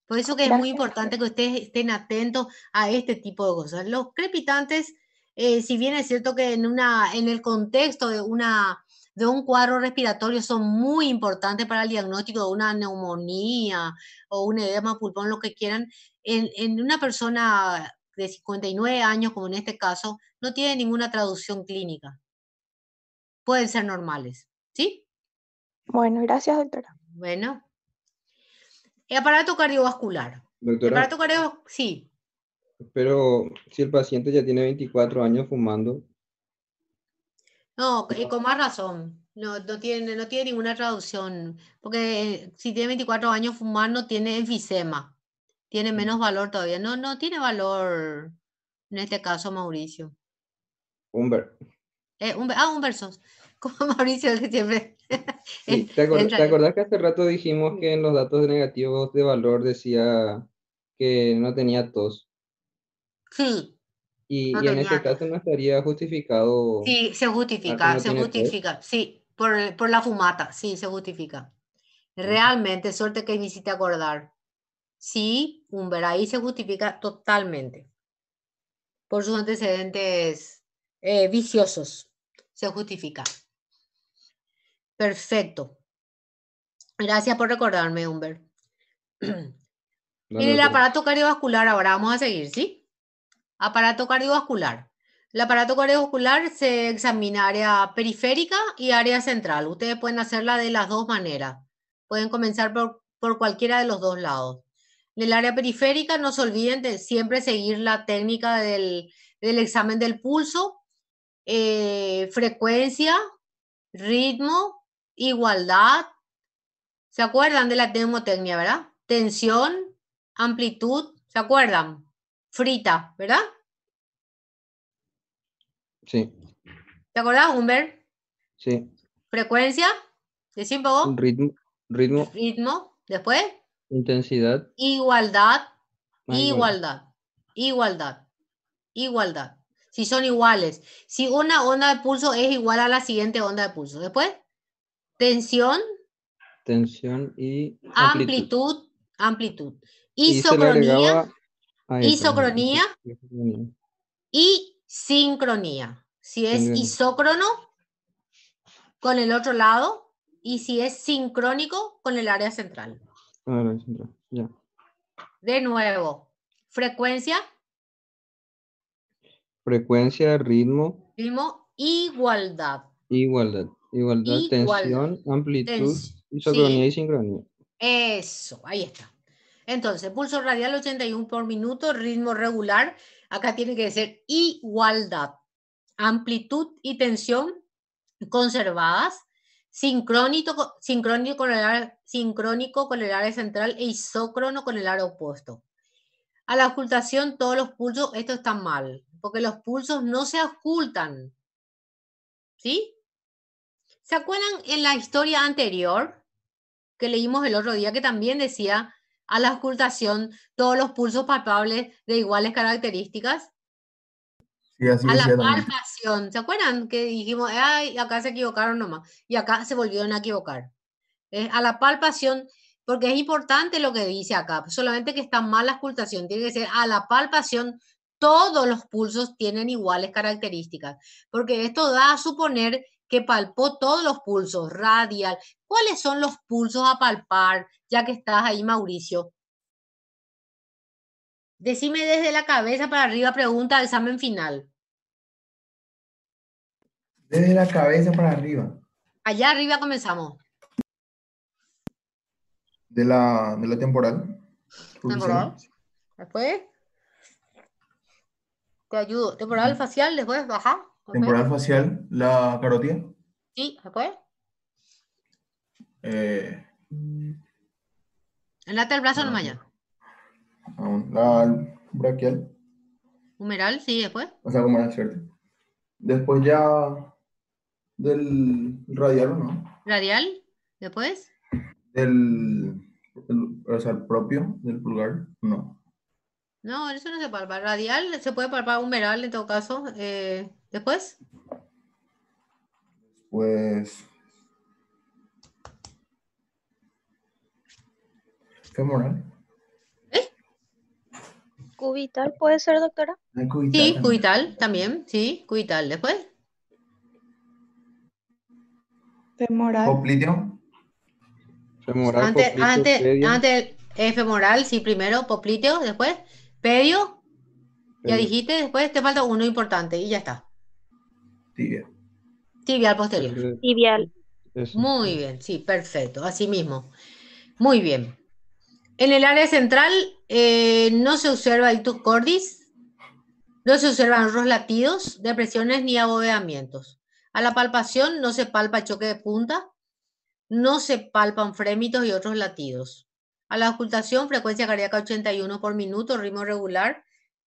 Por eso que es muy Gracias. importante que ustedes estén atentos a este tipo de cosas. Los crepitantes, si bien es cierto que en el contexto de un cuadro respiratorio son muy importantes para el diagnóstico de una neumonía o un edema pulmón, lo que quieran, en una persona de 59 años, como en este caso, no tiene ninguna traducción clínica. pueden ser normales. ¿Sí? Bueno, gracias, doctora. Bueno. El aparato cardiovascular. El Doctora, aparato cardiovascular, sí. pero si el paciente ya tiene 24 años fumando, No, con más razón. No tiene ninguna traducción. Porque si tiene 24 años fumar no tiene enfisema. Tiene menos valor todavía. No tiene valor en este caso, Mauricio. Humber. Un verso. Como Mauricio, el que siempre Sí, ¿te entra. acordás que hace rato dijimos que en los datos negativos de valor decía que no tenía tos? Sí, no Y en ese tenía. caso no estaría justificado Sí, se a que justifica, no se tiene tos. justifica. Sí, por la fumata, sí, se justifica. Realmente, suerte que me hiciste acordar. Sí, Humber, ahí se justifica totalmente. Por sus antecedentes viciosos, se justifica. Perfecto. Gracias por recordarme, Humber. Dale, Mire, el doctora. aparato cardiovascular, ahora vamos a seguir, ¿sí? Aparato cardiovascular. El aparato cardiovascular se examina área periférica y área central. Ustedes pueden hacerla de las dos maneras. Pueden comenzar por cualquiera de los dos lados. En el área periférica, no se olviden de siempre seguir la técnica del examen del pulso, frecuencia, ritmo, igualdad. ¿Se acuerdan de la mnemotecnia, verdad? Tensión, amplitud, ¿se acuerdan? Frita, ¿verdad? Sí, ¿Te acordás, Humber? sí. Frecuencia, decí un poco. Ritmo, Ritmo, después. intensidad. Igualdad, Igual. igualdad. Si son iguales. Si una onda de pulso es igual a la siguiente onda de pulso. Después, tensión, Tensión y amplitud. amplitud. Y se le agregaba a eso. Isocronía y sincronía. Si es Sincronía. isócrono, con el otro lado, y si es sincrónico, con el área central. Ahora, ya. De nuevo, frecuencia, Frecuencia, ritmo, igualdad. igualdad. Tensión, amplitud, isocronía Sí, y sincronía. eso, ahí está. Entonces, pulso radial 81 por minuto, ritmo regular. Acá tiene que ser igualdad. Amplitud y tensión conservadas. Sincrónico con el área central e isócrono con el área opuesto. A la ocultación, todos los pulsos, esto está mal, porque los pulsos no se ocultan. ¿Sí? ¿Se acuerdan en la historia anterior que leímos el otro día que también decía a la ocultación todos los pulsos palpables de iguales características? Sí, así A la decía también. palpación. ¿Se acuerdan que dijimos, ay, acá se equivocaron nomás? Y acá se volvieron a equivocar. A la palpación, porque es importante lo que dice acá, solamente que está mal la ocultación, tiene que ser a la palpación, todos los pulsos tienen iguales características, porque esto da a suponer que palpó todos los pulsos, radial. ¿Cuáles son los pulsos a palpar, ya que estás ahí, Mauricio? Decime desde la cabeza para arriba, pregunta, examen final. Desde la cabeza para arriba. Allá arriba comenzamos. De la temporal. Temporal. Después. Te ayudo. Temporal facial, después baja. Temporal facial, la carótida. Sí, después. Eh, Enlate el brazo nomás ya. La braquial. Humeral, sí, después. O sea, como era cierto. Después ya del radial, ¿o no? Radial, después. O sea, el propio del pulgar, no. No, eso no se palpa. Radial, se puede palpar humeral en todo caso. Después. Pues femoral. ¿Cubital puede ser, doctora? Cubital Sí, también. cubital también. Sí, cubital. Después. Femoral. Popliteo. Femoral, popliteo, pedio. Antes femoral, sí, primero. Popliteo, después. Pedio. Ya Pedio. dijiste, después te falta uno importante y ya está. Tibia. Tibial posterior. Tibial. Eso. Muy bien, sí, perfecto, así mismo. Muy bien. En el área central no se observa ictus cordis, no se observan otros latidos, depresiones ni abovedamientos. A la palpación no se palpa choque de punta, no se palpan frémitos y otros latidos. A la ocultación, frecuencia cardíaca 81 por minuto, ritmo regular,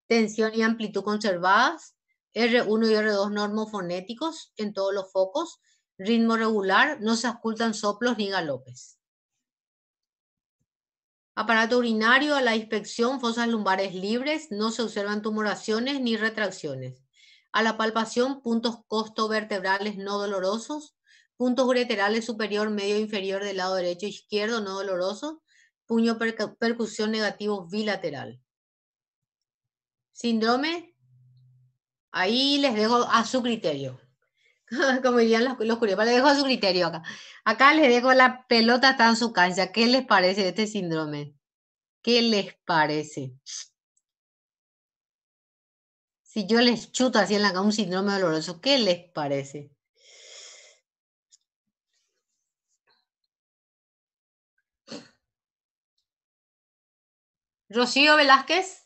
tensión y amplitud conservadas, R1 y R2 normofonéticos en todos los focos, ritmo regular, no se ocultan soplos ni galopes. Aparato urinario, a la inspección, fosas lumbares libres, no se observan tumoraciones ni retracciones. A la palpación, puntos costovertebrales no dolorosos, puntos ureterales superior, medio e inferior del lado derecho e izquierdo no dolorosos, puño percusión negativo bilateral. Síndrome, ahí les dejo a su criterio. Como dirían los curiosos, les dejo a su criterio acá. Acá les dejo la pelota, está en su cancha. ¿Qué les parece de este síndrome? ¿Qué les parece? Si yo les chuto así en la cama un síndrome doloroso, ¿qué les parece? Rocío Velázquez.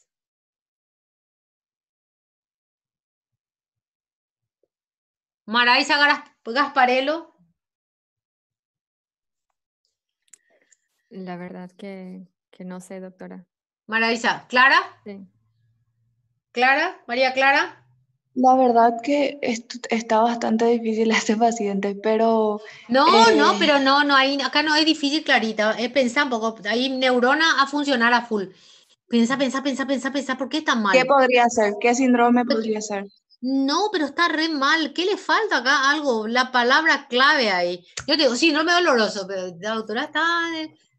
Maraisa Gasparello. La verdad que no sé, doctora. Maraisa, ¿Clara? Sí. ¿Clara? ¿María Clara? La verdad que está bastante difícil este paciente, pero No, pero no, acá no es difícil, Clarita. Pensá un poco, hay neurona a funcionar a full. Pensa, ¿por qué está mal? ¿qué podría ser? ¿Qué síndrome podría ser? No, pero está re mal. ¿Qué le falta acá? Algo, la palabra clave ahí. Yo te digo, síndrome doloroso, pero la doctora está,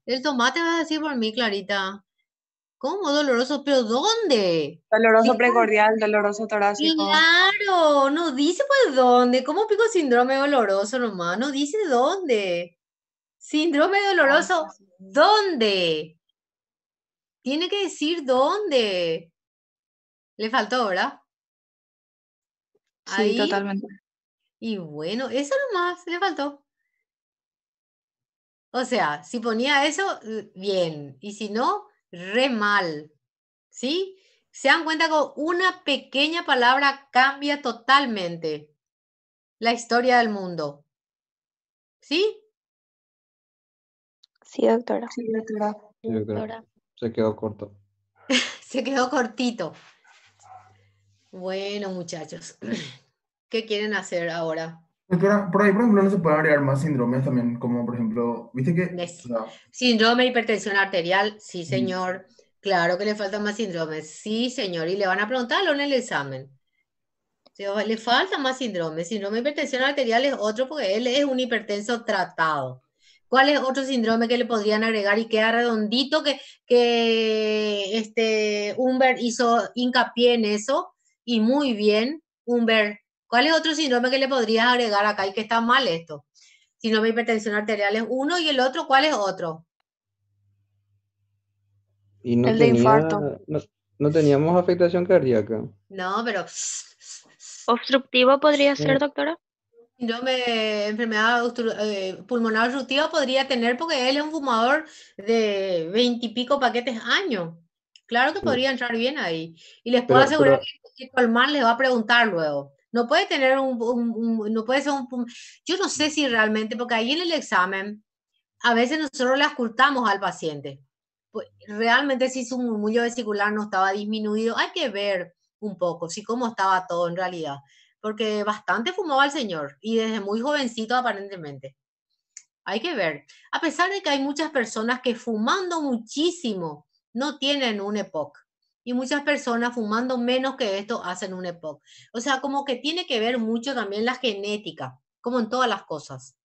el tomate va a decir por mí, Clarita. ¿Cómo doloroso? ¿Pero dónde? Doloroso precordial, doloroso torácico. Claro, no dice pues dónde. ¿Cómo pico síndrome doloroso nomás? No dice dónde. Síndrome doloroso, ¿dónde? Tiene que decir dónde. Le faltó, ¿verdad? Sí, Ahí. totalmente. Y bueno, eso nomás le faltó. O sea, si ponía eso, bien. Y si no, re mal. ¿Sí? Se dan cuenta que una pequeña palabra cambia totalmente la historia del mundo. ¿Sí? Sí, doctora. Sí, doctora. Sí, doctora. Se quedó corto. Se quedó cortito. Bueno, muchachos. ¿Qué quieren hacer ahora? Doctora, por ahí, por ejemplo, no se pueden agregar más síndromes también, como por ejemplo, viste que, o sea, Síndrome de hipertensión arterial, sí, señor. Claro que le faltan más síndromes, sí, señor. Y le van a preguntarlo en el examen. Le falta más síndrome. Síndrome de hipertensión arterial es otro porque él es un hipertenso tratado. ¿Cuál es otro síndrome que le podrían agregar y queda redondito que Humbert hizo hincapié en eso? Y muy bien, Humbert. ¿Cuál es otro síndrome que le podrías agregar acá y que está mal esto? Síndrome de hipertensión arterial es uno y el otro, ¿cuál es otro? Y no El de infarto. no teníamos afectación cardíaca. No, pero ¿Obstructivo podría ser, doctora? síndrome de enfermedad pulmonar obstructiva podría tener porque él es un fumador de 20 y pico paquetes años. Claro que Sí. podría entrar bien ahí. Y les puedo asegurar que Colmar les va a preguntar luego. No puede tener no puede ser yo no sé si realmente, porque ahí en el examen, a veces nosotros le ocultamos al paciente. Pues, realmente si su murmullo vesicular no estaba disminuido, hay que ver un poco, si cómo estaba todo en realidad. Porque bastante fumaba el señor y desde muy jovencito aparentemente. Hay que ver. A pesar de que hay muchas personas que fumando muchísimo no tienen un EPOC. Y muchas personas fumando menos que esto hacen un EPOC. O sea, como que tiene que ver mucho también la genética, como en todas las cosas.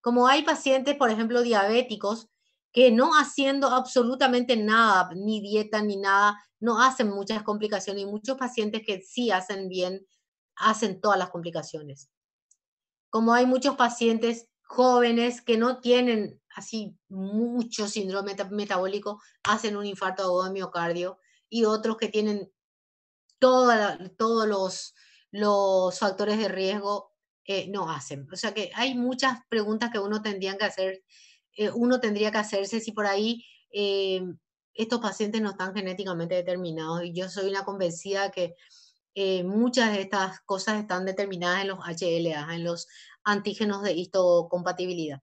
Como hay pacientes, por ejemplo, diabéticos, que no haciendo absolutamente nada, ni dieta ni nada, no hacen muchas complicaciones. Y muchos pacientes que sí hacen bien, hacen todas las complicaciones. Como hay muchos pacientes jóvenes que no tienen así mucho síndrome metabólico, hacen un infarto agudo de miocardio, y otros que tienen todos los factores de riesgo, no hacen. O sea que hay muchas preguntas que uno tendría que hacer, uno tendría que hacerse si por ahí estos pacientes no están genéticamente determinados. Y yo soy una convencida que muchas de estas cosas están determinadas en los HLA, en los antígenos de histocompatibilidad.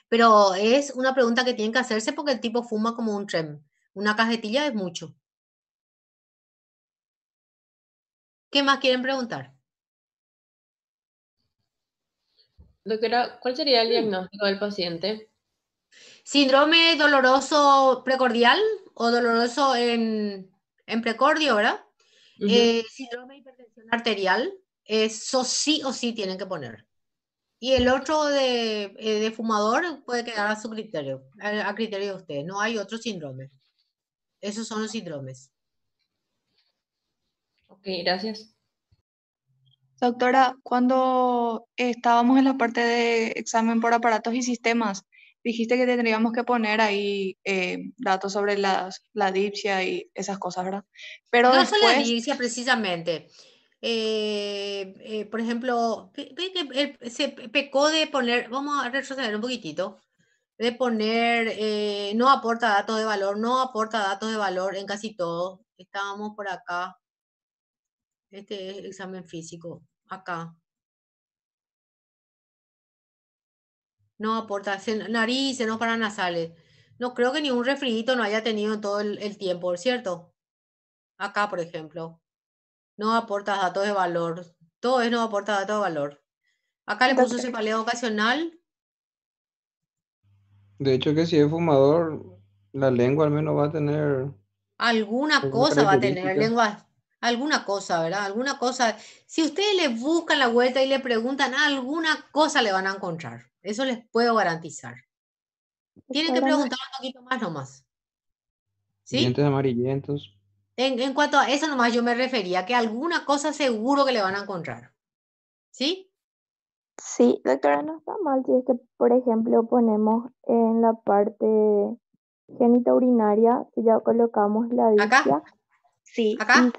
Pero es una pregunta que tienen que hacerse porque el tipo fuma como un tren. Una cajetilla es mucho. ¿Qué más quieren preguntar? Doctora, ¿cuál sería el diagnóstico del paciente? Síndrome doloroso precordial o doloroso en precordio, ¿verdad? Síndrome de hipertensión arterial, eso sí o sí tienen que poner. Y el otro de fumador puede quedar a su criterio, a criterio de ustedes. No hay otro síndrome. Esos son los síndromes. Ok, gracias. Doctora, cuando estábamos en la parte de examen por aparatos y sistemas, dijiste que tendríamos que poner ahí datos sobre la dipsia y esas cosas, ¿verdad? Pero No solo la después, dipsia precisamente. Por ejemplo, ve que se pecó de poner, vamos a retroceder un poquitito, de poner, no aporta datos de valor, no aporta datos de valor en casi todo. Estábamos por acá, este es examen físico, acá. No aporta nariz, senos paranasales. No creo que ni un resfriito no haya tenido en todo el tiempo, ¿cierto? Acá, por ejemplo. No aporta datos de valor. Todo es no aporta datos de valor. Acá le puso Doctora, cefalea ocasional. De hecho, que si es fumador, la lengua al menos va a tener Alguna alguna cosa va a tener, característica. lengua. Alguna cosa, ¿verdad? Alguna cosa. Si ustedes le buscan la vuelta y le preguntan, alguna cosa le van a encontrar. Eso les puedo garantizar. Tienen que doctora, no, preguntar un poquito más nomás. ¿Sí? Dientes amarillentos. En cuanto a eso nomás yo me refería, que alguna cosa seguro que le van a encontrar. ¿Sí? sí, doctora, no está mal si es que, por ejemplo, ponemos en la parte genitourinaria, si ya colocamos la ¿Acá? dipsia, sí, ¿Acá? y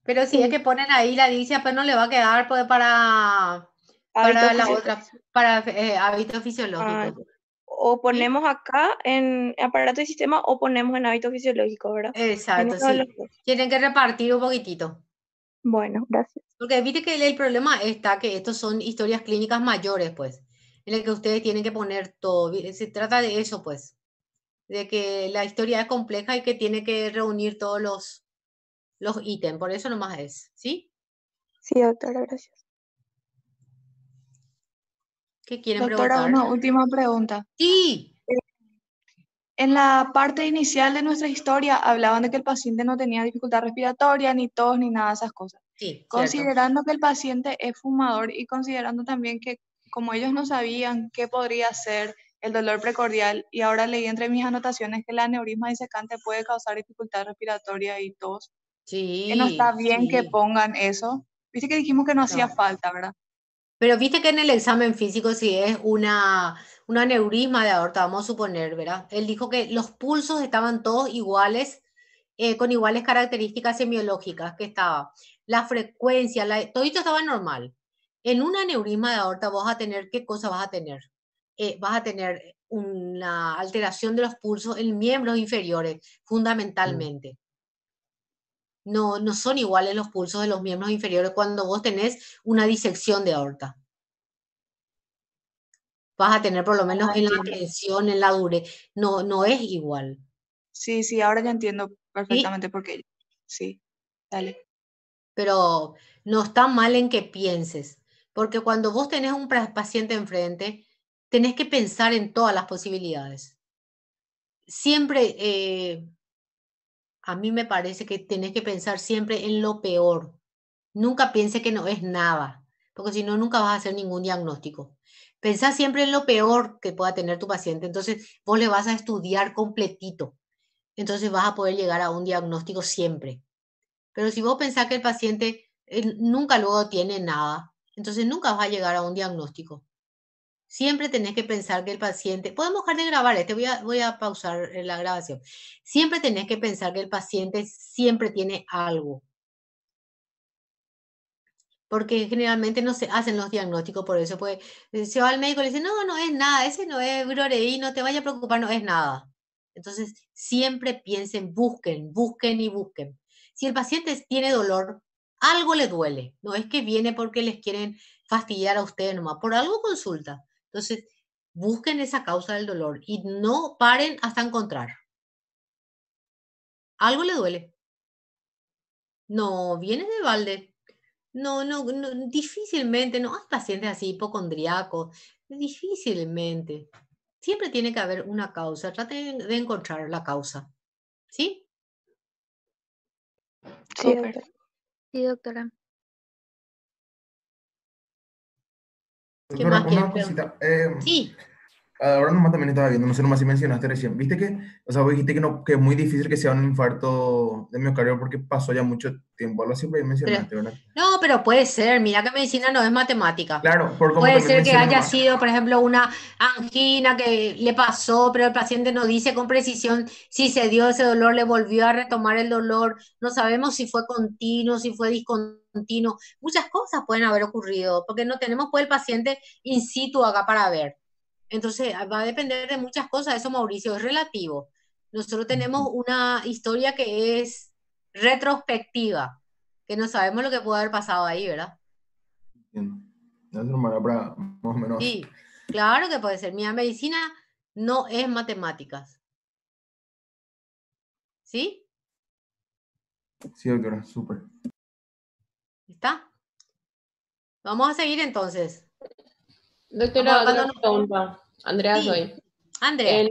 Pero si es sí, que ponen ahí la dipsia, pues no le va a quedar pues, hábito para la otra, fisiológico. para hábito Ah, fisiológico. o ¿Sí? ponemos acá en aparato y sistema o ponemos en hábito fisiológico, ¿verdad? En Exacto, uno de los sí. dos. Tienen que repartir un poquito. Bueno, gracias. Porque viste que el problema está que estos son historias clínicas mayores, pues, en el que ustedes tienen que poner todo. Se trata de eso, pues, de que la historia es compleja y que tiene que reunir todos los ítems. Por eso nomás es, ¿sí? Sí, doctora, gracias. ¿Qué quieren doctora, preguntar? una última pregunta. Sí. En la parte inicial de nuestra historia hablaban de que el paciente no tenía dificultad respiratoria, ni tos, ni nada de esas cosas. Sí, cierto. Considerando que el paciente es fumador y considerando también que como ellos no sabían qué podría ser el dolor precordial, y ahora leí entre mis anotaciones que el aneurisma disecante puede causar dificultad respiratoria y tos, que no está Sí, bien que sí. pongan eso. Viste que dijimos que no hacía No. falta, ¿verdad? Pero viste que en el examen físico, si es un aneurisma de aorta, vamos a suponer, ¿verdad? Él dijo que los pulsos estaban todos iguales, con iguales características semiológicas, que estaba la frecuencia, todito estaba normal. En un aneurisma de aorta vos vas a tener, ¿qué cosa vas a tener? Vas a tener una alteración de los pulsos en miembros inferiores, fundamentalmente. No, no son iguales los pulsos de los miembros inferiores cuando vos tenés una disección de aorta. Vas a tener por lo menos Ahora en la entiendo. tensión, en la dureza. No, no es igual. Sí, sí, ahora ya entiendo ¿Sí? perfectamente por qué. Sí, dale. Pero no está mal en que pienses. Porque cuando vos tenés un paciente enfrente, tenés que pensar en todas las posibilidades. Siempre, a mí me parece que tenés que pensar siempre en lo peor. Nunca piense que no es nada, porque si no, nunca vas a hacer ningún diagnóstico. Pensá siempre en lo peor que pueda tener tu paciente, entonces vos le vas a estudiar completito. Entonces vas a poder llegar a un diagnóstico siempre. Pero si vos pensás que el paciente nunca luego tiene nada, entonces nunca vas a llegar a un diagnóstico. Siempre tenés que pensar que el paciente, podemos dejar de grabar, voy a pausar la grabación. Siempre tenés que pensar que el paciente siempre tiene algo. porque generalmente no se hacen los diagnósticos por eso, pues se va al médico y le dice, no, no es nada, ese no es Broreí, no te vayas a preocupar, no es nada. Entonces, siempre piensen, busquen, busquen y busquen. Si el paciente tiene dolor, algo le duele, no es que viene porque les quieren fastidiar a ustedes nomás, por algo consulta. Entonces, busquen esa causa del dolor y no paren hasta encontrar. Algo le duele. No, viene de balde. No, no, no, difícilmente, no hay pacientes así hipocondriacos, difícilmente. Siempre tiene que haber una causa, traten de encontrar la causa, ¿sí? Sí, Súper. doctora. Sí, doctora. ¿Qué Doctora, más quieren una preguntar? cosita. Sí, Ahora nomás también estaba viendo, no sé nomás si mencionaste recién, viste que, o sea, vos dijiste que, no, que es muy difícil que sea un infarto de miocardio porque pasó ya mucho tiempo, algo así por ahí pero, mencionaste, ¿verdad? no, pero puede ser, mira que medicina no es matemática. Claro, por como Puede también ser que mencioné haya nomás. sido, por ejemplo, una angina que le pasó, pero el paciente no dice con precisión si se dio ese dolor, le volvió a retomar el dolor. No sabemos si fue continuo, si fue discontinuo. Muchas cosas pueden haber ocurrido, porque no tenemos pues el paciente in situ acá para ver. Entonces, va a depender de muchas cosas. Eso, Mauricio, es relativo. Nosotros tenemos una historia que es retrospectiva, que no sabemos lo que puede haber pasado ahí, ¿verdad? Entiendo. Es normal para más o menos. Sí, claro que puede ser. Mira, medicina no es matemáticas. ¿Sí? Sí, doctora, súper. ¿Está? Vamos a seguir entonces. Doctora, Cuando otra pregunta. Andrea Sí, soy. Andrea,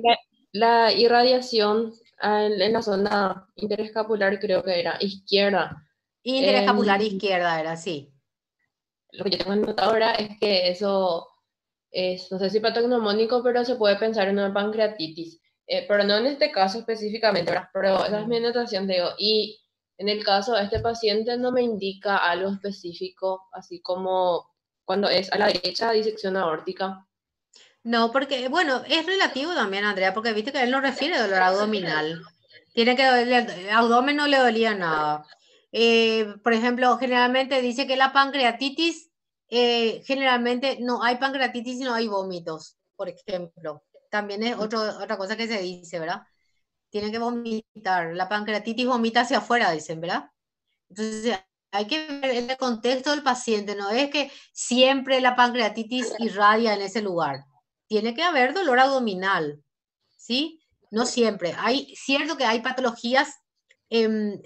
La irradiación en la zona interescapular creo que era izquierda. interescapular izquierda era, sí. Lo que yo tengo anotado ahora es que eso es, no sé si patognomónico, pero se puede pensar en una pancreatitis. Pero no en este caso específicamente, ¿verdad? Pero esa es mi anotación, digo. Y en el caso de este paciente no me indica algo específico, así como cuando es a la derecha, disección aórtica. No, porque, bueno, es relativo también, Andrea, porque viste que él no refiere dolor abdominal. Tiene que el abdomen no le dolía nada. Por ejemplo, generalmente dice que la pancreatitis, generalmente no hay pancreatitis y no hay vómitos, por ejemplo. También es otra cosa que se dice, ¿verdad? Tiene que vomitar. La pancreatitis vomita hacia afuera, dicen, ¿verdad? Entonces, hay que ver el contexto del paciente, no es que siempre la pancreatitis irradia en ese lugar. Tiene que haber dolor abdominal, ¿sí? No siempre. Hay cierto que hay patologías,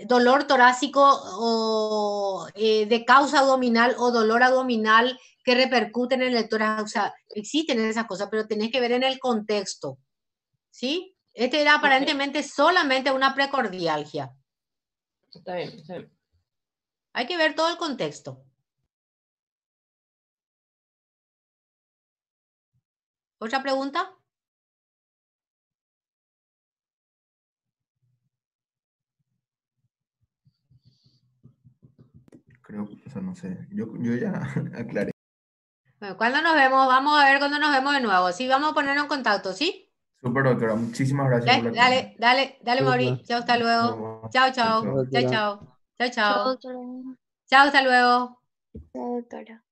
dolor torácico o de causa abdominal o dolor abdominal que repercuten en el tórax. O sea, existen esas cosas, pero tenés que ver en el contexto, ¿sí? Este era aparentemente solamente una precordialgia. Está bien, está bien. Hay que ver todo el contexto. ¿Otra pregunta? Creo, o sea, no sé, yo ya aclaré. Bueno, ¿cuándo nos vemos? Vamos a ver cuándo nos vemos de nuevo. Sí, vamos a ponernos en contacto, ¿sí? Súper, doctora, muchísimas gracias por la clase. Dale, Mauri. Chao, hasta Nos luego. vemos. Chao, Chao, chao. chao. Chao, Doctora. chao. Chao, Chao, chao. doctora. Chao, hasta luego. Chao, doctora.